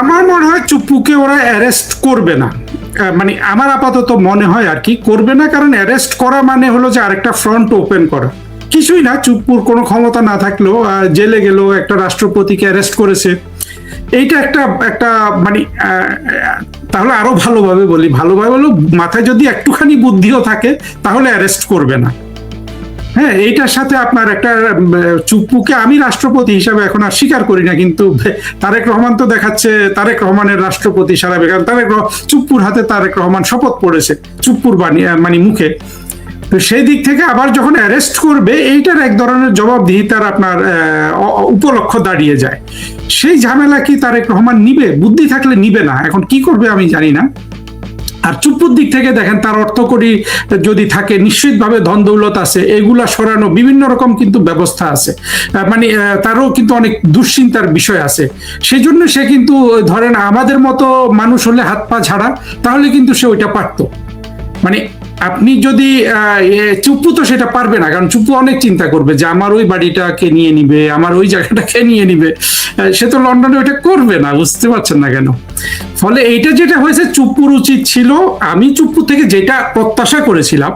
আমার মনে হয় চুপ্পুকে ওরা অ্যারেস্ট করবে না, মানে আমার আপাতত মনে হয় আর কি করবে না। কারণ অ্যারেস্ট করা মানে হলো যে আরেকটা ফ্রন্ট ওপেন করা, কিছুই না। চুপ্পুর কোনো ক্ষমতা না থাকলেও জেলে গেল, একটা রাষ্ট্রপতিকে অ্যারেস্ট করেছে, এইটা একটা একটা মানে তাহলে আরো ভালোভাবে বলি, ভালোভাবে বলো মাথায় যদি একটুখানি বুদ্ধিও থাকে তাহলে অ্যারেস্ট করবে না। হ্যাঁ, এইটার সাথে আপনার একটা চুপ্পুকে আমি রাষ্ট্রপতি হিসাবে এখন আর স্বীকার করি না, কিন্তু তারেক রহমান তো দেখাচ্ছে তারেক রহমানের রাষ্ট্রপতি সারা বেকার। চুপ্পুর হাতে তারেক রহমান শপথ পড়েছে চুপ্পুর মানে মুখে। তো সেই দিক থেকে আবার যখন অ্যারেস্ট করবে এইটার এক ধরনের জবাবদিহিতার আপনার উপলক্ষ দাঁড়িয়ে যায়। সেই ঝামেলা কি তারেক রহমান নিবে? বুদ্ধি থাকলে নিবে না, এখন কি করবে আমি জানি না। আর চুপ্পুর দিক থেকে দেখেন তার অর্থকড়ি যদি থাকে, নিশ্চিতভাবে ধন দৌলত আছে, এগুলা সরানো বিভিন্ন রকম কিন্তু ব্যবস্থা আছে, মানে তারও কিন্তু অনেক দুশ্চিন্তার বিষয় আছে। সেই জন্য সে কিন্তু ধরেন আমাদের মতো মানুষ হলে হাত পা ঝাড়া, তাহলে কিন্তু সে ওইটা পারতো। মানে আপনি যদি চুপ্পু তো সেটা পারবে না, কারণ চুপ্পু অনেক চিন্তা করবে যে আমার ওই বাড়িটাকে নিয়ে নিবে, আমার ওই জায়গাটাকে নিয়ে নিবে। সে তো লন্ডনে ওইটা করবে না, বুঝতে পারছেন না কেন? ফলে এইটা যেটা হয়েছে চুপ্পুর উচিত ছিল, আমি চুপ্পু থেকে যেটা প্রত্যাশা করেছিলাম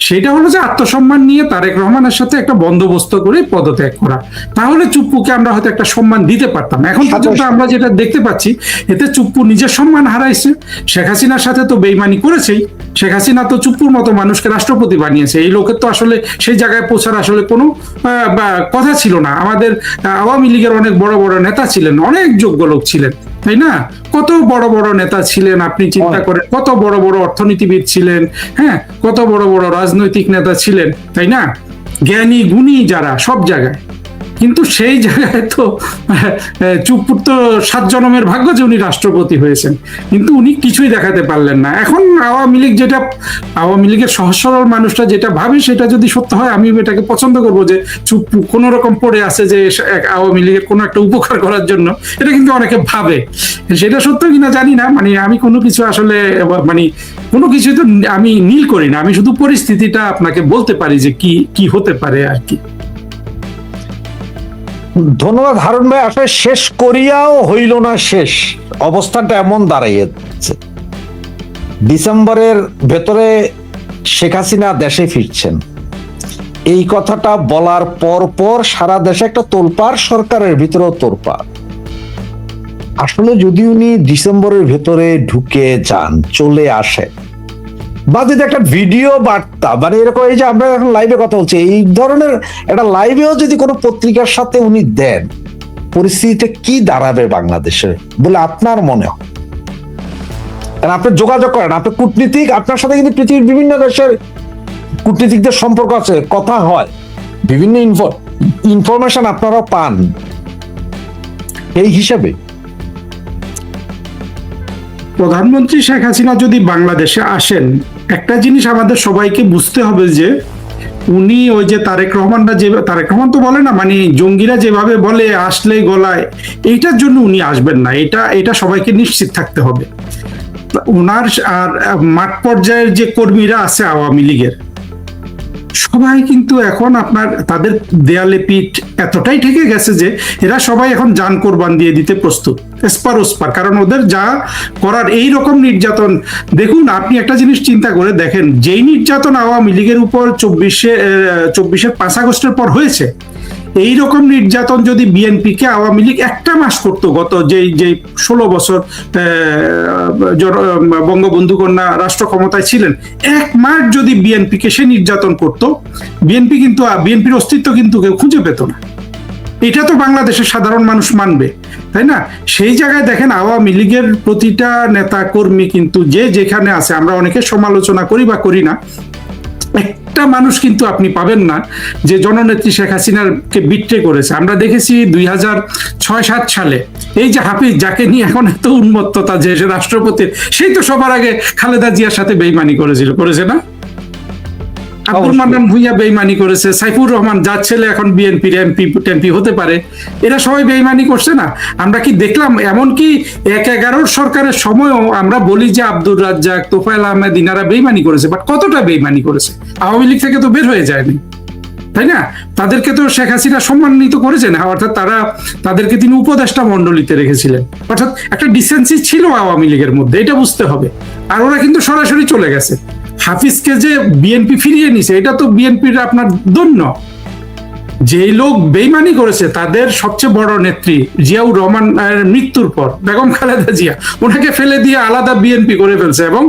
সেটা হলো যে আত্মসম্মান নিয়ে তারেক রহমানের সাথে একটা বন্দোবস্ত করে পদত্যাগ করা, তাহলে চুপ্পুকে আমরা হয়তো একটা সম্মান দিতে পারতাম। এখন পর্যন্ত আমরা যেটা দেখতে পাচ্ছি এতে চুপ্পু নিজের সম্মান হারাইছে। শেখ হাসিনার সাথে তো বেইমানি করেছেই, শেখ হাসিনা তো চুপ্পুর মতো মানুষকে রাষ্ট্রপতি বানিয়েছে, এই লোকের তো আসলে সেই জায়গায় পৌঁছার আসলে কোনো কথা ছিল না। আমাদের আওয়ামী লীগের অনেক বড় বড় নেতা ছিলেন, অনেক যোগ্য লোক ছিলেন, তাই না? কত বড় বড় নেতা ছিলেন, আপনি চিন্তা করেন কত বড় বড় অর্থনীতিবিদ ছিলেন, হ্যাঁ, কত বড় বড় রাজনৈতিক নেতা ছিলেন, তাই না? জ্ঞানী গুণী যারা সব জায়গায়। কিন্তু সেই জায়গায় তো চুপ্পুর তো 7 জনমের ভাগ্য যে উনি রাষ্ট্রপতি হয়েছেন, কিন্তু উনি কিছুই দেখাতে পারলেন না। এখন আওয়ামী লীগের সহজ সরল মানুষটা যেটা ভাবে সেটা যদি সত্য হয়, আমি এটাকে পছন্দ করবো যে চুপ্পু কোনো রকম পড়ে আছে যে আওয়ামী লীগের কোনো একটা উপকার করার জন্য, এটা কিন্তু অনেকে ভাবে। সেটা সত্য কিনা জানি না, মানে আমি কোনো কিছু আসলে মানে কোনো কিছু তো আমি নীল করি না, আমি শুধু পরিস্থিতিটা আপনাকে বলতে পারি যে কি হতে পারে আর কি। ধন্যবাদ হারুন ভাই। আসলে শেষ করিয়াও হইল না শেষ, অবস্থাটা এমন দাঁড়াইছে। ডিসেম্বরের ভেতরে শেখ হাসিনা দেশে ফিরছেন, এই কথাটা বলার পর সারা দেশে একটা তোলপাড়, সরকারের ভিতরেও তোলপাড়। আসলে যদি উনি ডিসেম্বরের ভেতরে ঢুকে যান, চলে আসে, বা যদি একটা ভিডিও বার্তা মানে এরকম, এই যে আমরা এখন লাইভে কথা বলছি, এই ধরনের একটা লাইভেও যদি কোনো পত্রিকার সাথে উনি দেন, পরিস্থিতিটা কি দাঁড়াবে বাংলাদেশের বলে আপনার মনে হয়? কারণ আপনি যোগাযোগ করেন, আপনি কূটনীতিক, আপনার সাথে কিন্তু পৃথিবীর বিভিন্ন দেশের কূটনীতিকদের সম্পর্ক আছে, কথা হয়, বিভিন্ন ইনফরমেশন আপনারা পান। এই হিসাবে প্রধানমন্ত্রী শেখ হাসিনা যদি বাংলাদেশে আসেন, একটা জিনিস আমাদের সবাইকে বুঝতে হবে যে উনি ওই যে তারেক রহমান তো বলে না, মানে জঙ্গিরা যেভাবে বলে আসলে গলায়, এইটার জন্য উনি আসবেন না, এটা সবাইকে নিশ্চিত থাকতে হবে। ওনার আর মাঠ পর্যায়ের যে কর্মীরা আছে আওয়ামী লীগের, সবাই কিন্তু এখন আপনার তাদের দেয়ালে পিঠ এতটাই ঠেকে গেছে যে এরা সবাই এখন জান কোরবান দিয়ে দিতে প্রস্তুত, এসপার ওসপার। কারণ ওদের যা করার এই রকম নির্যাতন, দেখুন আপনি একটা জিনিস চিন্তা করে দেখেন, যেই নির্যাতন আওয়ামী লীগের উপর 24-এর 5 আগস্টের পর হয়েছে, এই রকম নির্যাতন যদি বিএনপিকে আওয়ামী লীগ একটা মাস করতো, গত যে 16 বছর বঙ্গবন্ধু কন্যা রাষ্ট্র ক্ষমতায় ছিলেন, 1 মাস যদি বিএনপিকে সে নির্যাতন করতো, বিএনপির অস্তিত্ব কিন্তু কেউ খুঁজে পেত না। এটা তো বাংলাদেশের সাধারণ মানুষ মানবে, তাই না? সেই জায়গায় দেখেন আওয়ামী লীগের প্রতিটা নেতা কর্মী কিন্তু যে যেখানে আছে, আমরা অনেকে সমালোচনা করি বা করি না, একটা মানুষ কিন্তু আপনি পাবেন না যে জননেত্রী শেখ হাসিনাকে বিট্রে করেছে। আমরা দেখেছি 2006-7 সালে এই যে হাফিজ, যাকে নিয়ে এখন এত উন্মত্ততা যে রাষ্ট্রপতির, সেই তো সবার আগে খালেদা জিয়ার সাথে বেইমানি করেছে না? আব্দুল মান্নান ভুঁইয়া বেইমানি করেছে, সাইফুর রহমান যার ছেলে এখন বিএনপির এমপি হতে পারে, এরা সবাই বেইমানি করছে না? আমরা কি দেখলাম? এমনকি 1-11 সরকারের সময়ও আমরা বলি যে আব্দুর রাজ্জাক, তোফায়েল আহমেদ ইনারা বেইমানি করেছে, বাট কতটা বেইমানি করেছে? আওয়ামী লীগ থেকে তো বের হয়ে যায়নি, তাই না? তাদেরকে তো শেখ হাসিনা সম্মানিত করেছেন, অর্থাৎ তাদেরকে তিনি উপদেষ্টা মণ্ডলীতে রেখেছিলেন, অর্থাৎ একটা ডিসেন্সি ছিল আওয়ামী লীগের মধ্যে, এটা বুঝতে হবে। আর ওরা কিন্তু সরাসরি চলে গেছে। হাফিজকে যে বিএনপি ফিরিয়ে নিছে, এটা তো বিএনপির আপনার দন্য। যে লোক বেইমানি করেছে তাদের সবচেয়ে বড় নেত্রী জিয়াউর রহমান মৃত্যুর পর বেগম খালেদা জিয়া ওনাকে ফেলে দিয়ে আলাদা বিএনপি করে ফেলছে, এবং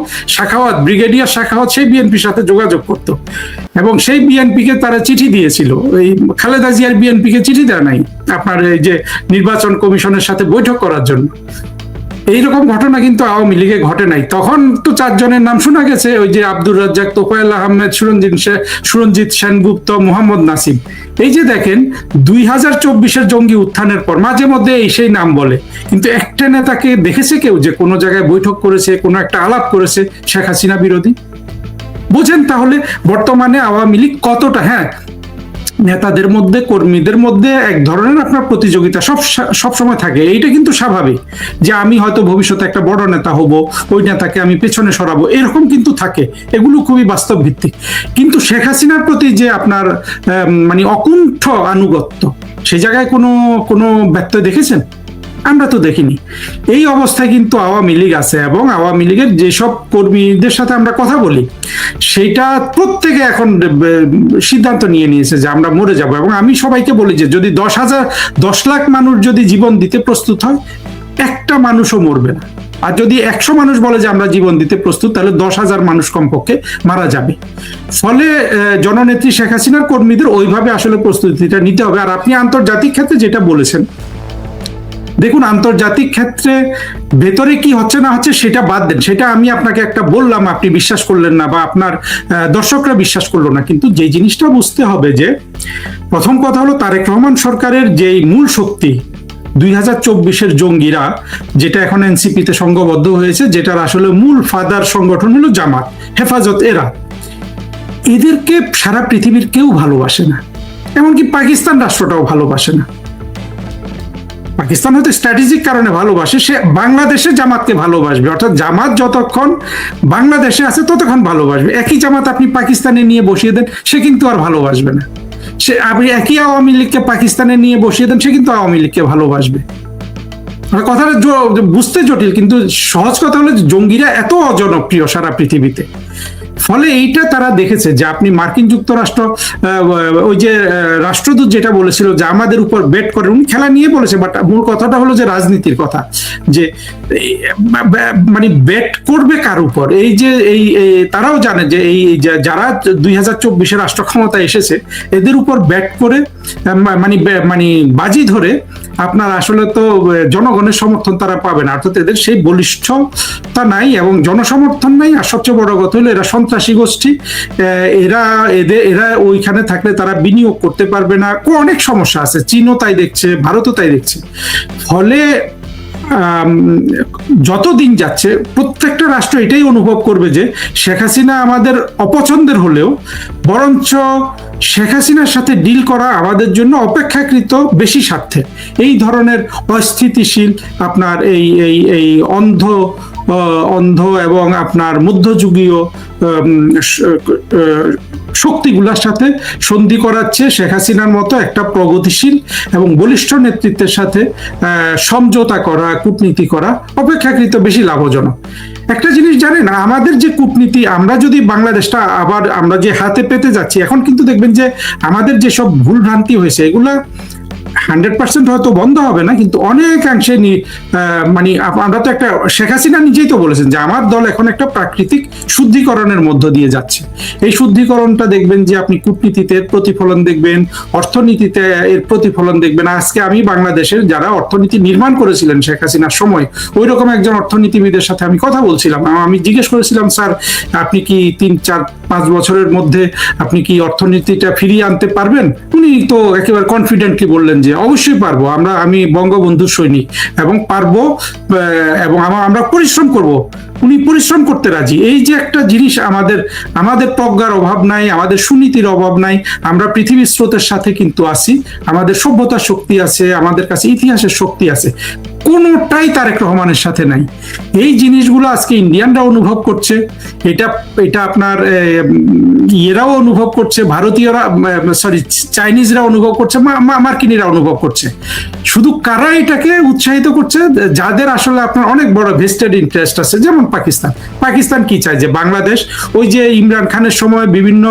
ব্রিগেডিয়ার শাখাওয়াত সেই বিএনপির সাথে যোগাযোগ করত, এবং সেই বিএনপিকে তারা চিঠি দিয়েছিল। এই খালেদা জিয়ার বিএনপিকে চিঠি দেয় নাই আপনার এই যে নির্বাচন কমিশনের সাথে বৈঠক করার জন্য। এইরকম ঘটনা কিন্তু আওয়ামী লীগে ঘটে নাই। তখন তো 4 জনের নাম শোনা গেছে, ওই যে আব্দুর রাজ্জাক, তোফায়েল আহমেদ, সুরঞ্জিত সেনগুপ্ত, মোহাম্মদ নাসিম। এই যে দেখেন 2024-এর জঙ্গি উত্থানের পর মাঝে মধ্যে সেই নাম বলে, কিন্তু একটা নেতাকে দেখেছে কেউ যে কোনো জায়গায় বৈঠক করেছে, কোনো একটা আলাপ করেছে শেখ হাসিনা বিরোধী? বুঝেন তাহলে বর্তমানে আওয়ামী লীগ কতটা, হ্যাঁ নেতাদের মধ্যে, কর্মীদের মধ্যে এক ধরনের আপনার প্রতিযোগিতা সব সময় থাকে। এইটা কিন্তু স্বাভাবিক যে আমি হয়তো ভবিষ্যতে একটা বড় নেতা হব, ওই নেতাকে আমি পেছনে সরাবো, এরকম কিন্তু থাকে। এগুলো খুবই বাস্তব ভিত্তিক। কিন্তু শেখ হাসিনার প্রতি যে আপনার মানে অকুণ্ঠ আনুগত্য, সেই জায়গায় কোনো ব্যত্যয় দেখেছেন? আমরা তো দেখিনি। এই অবস্থায় কিন্তু আওয়ামী লীগ আছে, এবং আওয়ামী লীগের যেসব কর্মীদের সাথে আমরা কথা বলি, সেটা প্রত্যেকে এখন সিদ্ধান্ত নিয়ে নিয়েছে যে আমরা মরে যাব। এবং আমি সবাইকে বলি যে যদি 10 লাখ মানুষ যদি জীবন দিতে প্রস্তুত হয়, একটা মানুষও মরবে না। আর যদি 100 মানুষ বলে যে আমরা জীবন দিতে প্রস্তুত, তাহলে 10,000 মানুষ কমপক্ষে মারা যাবে। ফলে জননেত্রী শেখ হাসিনার কর্মীদের ওইভাবে আসলে প্রস্তুতিটা নিতে হবে। আর আপনি আন্তর্জাতিক ক্ষেত্রে যেটা বলেছেন, দেখুন আন্তর্জাতিক ক্ষেত্রে ভেতরে কি হচ্ছে না হচ্ছে সেটা বাদ দেন, সেটা আমি আপনাকে একটা বললাম, আপনি বিশ্বাস করলেন না বা আপনার দর্শকরা বিশ্বাস করলো না। কিন্তু যে জিনিসটা বুঝতে হবে যে প্রথম কথা হলো তারেক রহমান সরকারের যেই মূল শক্তি 2024-এর জঙ্গিরা, যেটা এখন এনসিপিতে সংঘবদ্ধ হয়েছে, যেটার আসলে মূল ফাদার সংগঠন হলো জামাত, হেফাজত, এদেরকে সারা পৃথিবীর কেউ ভালোবাসে না, এমনকি পাকিস্তান রাষ্ট্রটাও ভালোবাসে না। পাকিস্তান হয়তো স্ট্র্যাটেজিক কারণে ভালোবাসে, সে বাংলাদেশে জামাতকে ভালোবাসবে, অর্থাৎ জামাত যতক্ষণ বাংলাদেশে আছে ততক্ষণ ভালোবাসবে। একই জামাত আপনি পাকিস্তানে নিয়ে বসিয়ে দেন, সে কিন্তু আর ভালোবাসবে না। আপনি একই আওয়ামী লীগকে পাকিস্তানে নিয়ে বসিয়ে দেন, সে কিন্তু আওয়ামী লীগকে ভালোবাসবে। কথাটা বুঝতে জটিল, কিন্তু সহজ কথা হলো জঙ্গিরা এত অজনপ্রিয় সারা পৃথিবীতে, ফলে এইটা তারা দেখেছে যে আপনি মার্কিন যুক্তরাষ্ট্র ওই যে রাষ্ট্রদূত যেটা বলেছিল যে আমাদের উপর বেট করে, উনি খেলা নিয়ে বলেছে, বাট মূল কথাটা হলো যে রাজনীতির কথা, যে মানে বেট করবে কার উপর। এই যে তারাও জানে যে এই যারা 2024 রাষ্ট্র ক্ষমতায় এসেছে এদের উপর ব্যাট করে মানে বাজি ধরে আপনার আসলে তো জনগণের সমর্থন তারা পাবে না, অর্থাৎ এদের সেই বলিষ্ঠতা নাই এবং জনসমর্থন নাই। আর সবচেয়ে বড় কথা হলো এরা সন্ত্রাসী গোষ্ঠী, এরা ওইখানে থাকলে তারা বিনিয়োগ করতে পারবে না, অনেক সমস্যা আছে। চীনও তাই দেখছে, ভারতও তাই দেখছে। ফলে যত দিন যাচ্ছে প্রত্যেকটা রাষ্ট্র এটাই অনুভব করবে যে শেখ হাসিনা আমাদের অপছন্দের হলেও বরঞ্চ শেখ হাসিনার সাথে ডিল করা আমাদের জন্য অপেক্ষাকৃত বেশি স্বার্থে। এই ধরনের অস্থিতিশীল আপনার এই অন্ধ এবং আপনার মধ্যযুগীয় শক্তিগুলোর সাথে সন্ধি করাচ্ছে শেখ হাসিনার মতো একটা প্রগতিশীল এবং বলিষ্ঠ নেতৃত্বের সাথে সমঝোতা করা, কূটনীতি করা অপেক্ষাকৃত বেশি লাভজনক। একটা জিনিস জানেন, আমাদের যে কূটনীতি, আমরা যদি বাংলাদেশটা আবার আমরা যে হাতে পেতে যাচ্ছি, এখন কিন্তু দেখবেন যে আমাদের যেসব ভুল ভ্রান্তি হয়েছে এগুলা 100% হয়তো বন্ধ হবে না, কিন্তু অনেকাংশে মানে আমরা তো একটা, শেখ হাসিনা নিজেই তো বলেছেন যে আমার দল এখন একটা প্রাকৃতিক শুদ্ধিকরণের মধ্য দিয়ে যাচ্ছে। এই শুদ্ধিকরণটা দেখবেন যে আপনি কূটনীতিতে এর প্রতিফলন দেখবেন, অর্থনীতিতে এর প্রতিফলন দেখবেন। আজকে আমি বাংলাদেশের যারা অর্থনীতি নির্মাণ করেছিলেন শেখ হাসিনার সময়, ওই রকম একজন অর্থনীতিবিদের সাথে আমি কথা বলছিলাম। আমি জিজ্ঞেস করেছিলাম, স্যার আপনি কি 3-4-5 বছরের মধ্যে আপনি কি অর্থনীতিটা ফিরিয়ে আনতে পারবেন? উনি তো একেবারে কনফিডেন্টলি বললেন যে অবশ্যই পারবো, আমি বঙ্গবন্ধুর সৈনিক এবং পারবো, এবং আমরা পরিশ্রম করব। উনি পরিশ্রম করতে রাজি। এই যে একটা জিনিস, আমাদের প্রজ্ঞার অভাব নাই, আমাদের সুনীতির অভাব নাই, আমরা পৃথিবীর স্রোতের সাথে কিন্তু আছি, আমাদের সভ্যতার শক্তি আছে, আমাদের কাছে ইতিহাসের শক্তি আছে, কোনোটাই তারেক রহমানের সাথে নাই। এই জিনিসগুলো আজকে ইন্ডিয়ানরা অনুভব করছে, এটা আপনার ইয়েরাও অনুভব করছে, ভারতীয়রা চাইনিজরা অনুভব করছে, মার্কিনিরা অনুভব করছে। শুধু কারা এটাকে উৎসাহিত করছে? যাদের আসলে আপনার অনেক বড় ভেস্টেড ইন্টারেস্ট আছে, যেমন পাকিস্তান কি চায় যে বাংলাদেশ, ওই যে ইমরান খানের সময় বিভিন্ন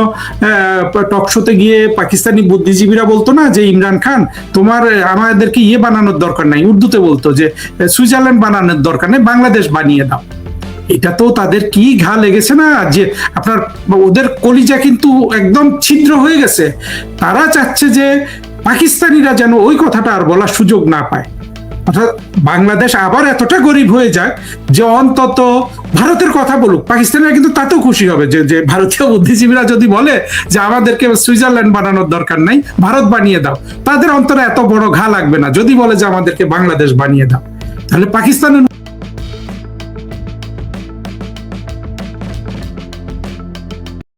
টক শোতে গিয়ে পাকিস্তানি বুদ্ধিজীবীরা বলতো না যে ইমরান খান তোমার আমাদেরকে বানানোর দরকার নাই, উর্দুতে বলতো যে সুইজারল্যান্ড বানানোর দরকার নেই, বাংলাদেশ বানিয়ে দাও। এটা তো তাদের কি ঘা লেগেছে না, যে আপনার ওদের কলিজা কিন্তু একদম ছিদ্র হয়ে গেছে। তারা চাচ্ছে যে পাকিস্তানিরা যেন ওই কথাটা আর বলার সুযোগ না পায়, অর্থাৎ বাংলাদেশ আবার এতটা গরিব হয়ে যায় যে অন্তত ভারতের কথা বলুক। পাকিস্তানিরা কিন্তু তাতেও খুশি হবে যে ভারতীয় বুদ্ধিজীবীরা যদি বলে যে আমাদেরকে সুইজারল্যান্ড বানানোর দরকার নাই, ভারত বানিয়ে দাও, তাদের অন্তরে এত বড় ঘা লাগবে না। যদি বলে যে আমাদেরকে বাংলাদেশ বানিয়ে দাও, তাহলে পাকিস্তানের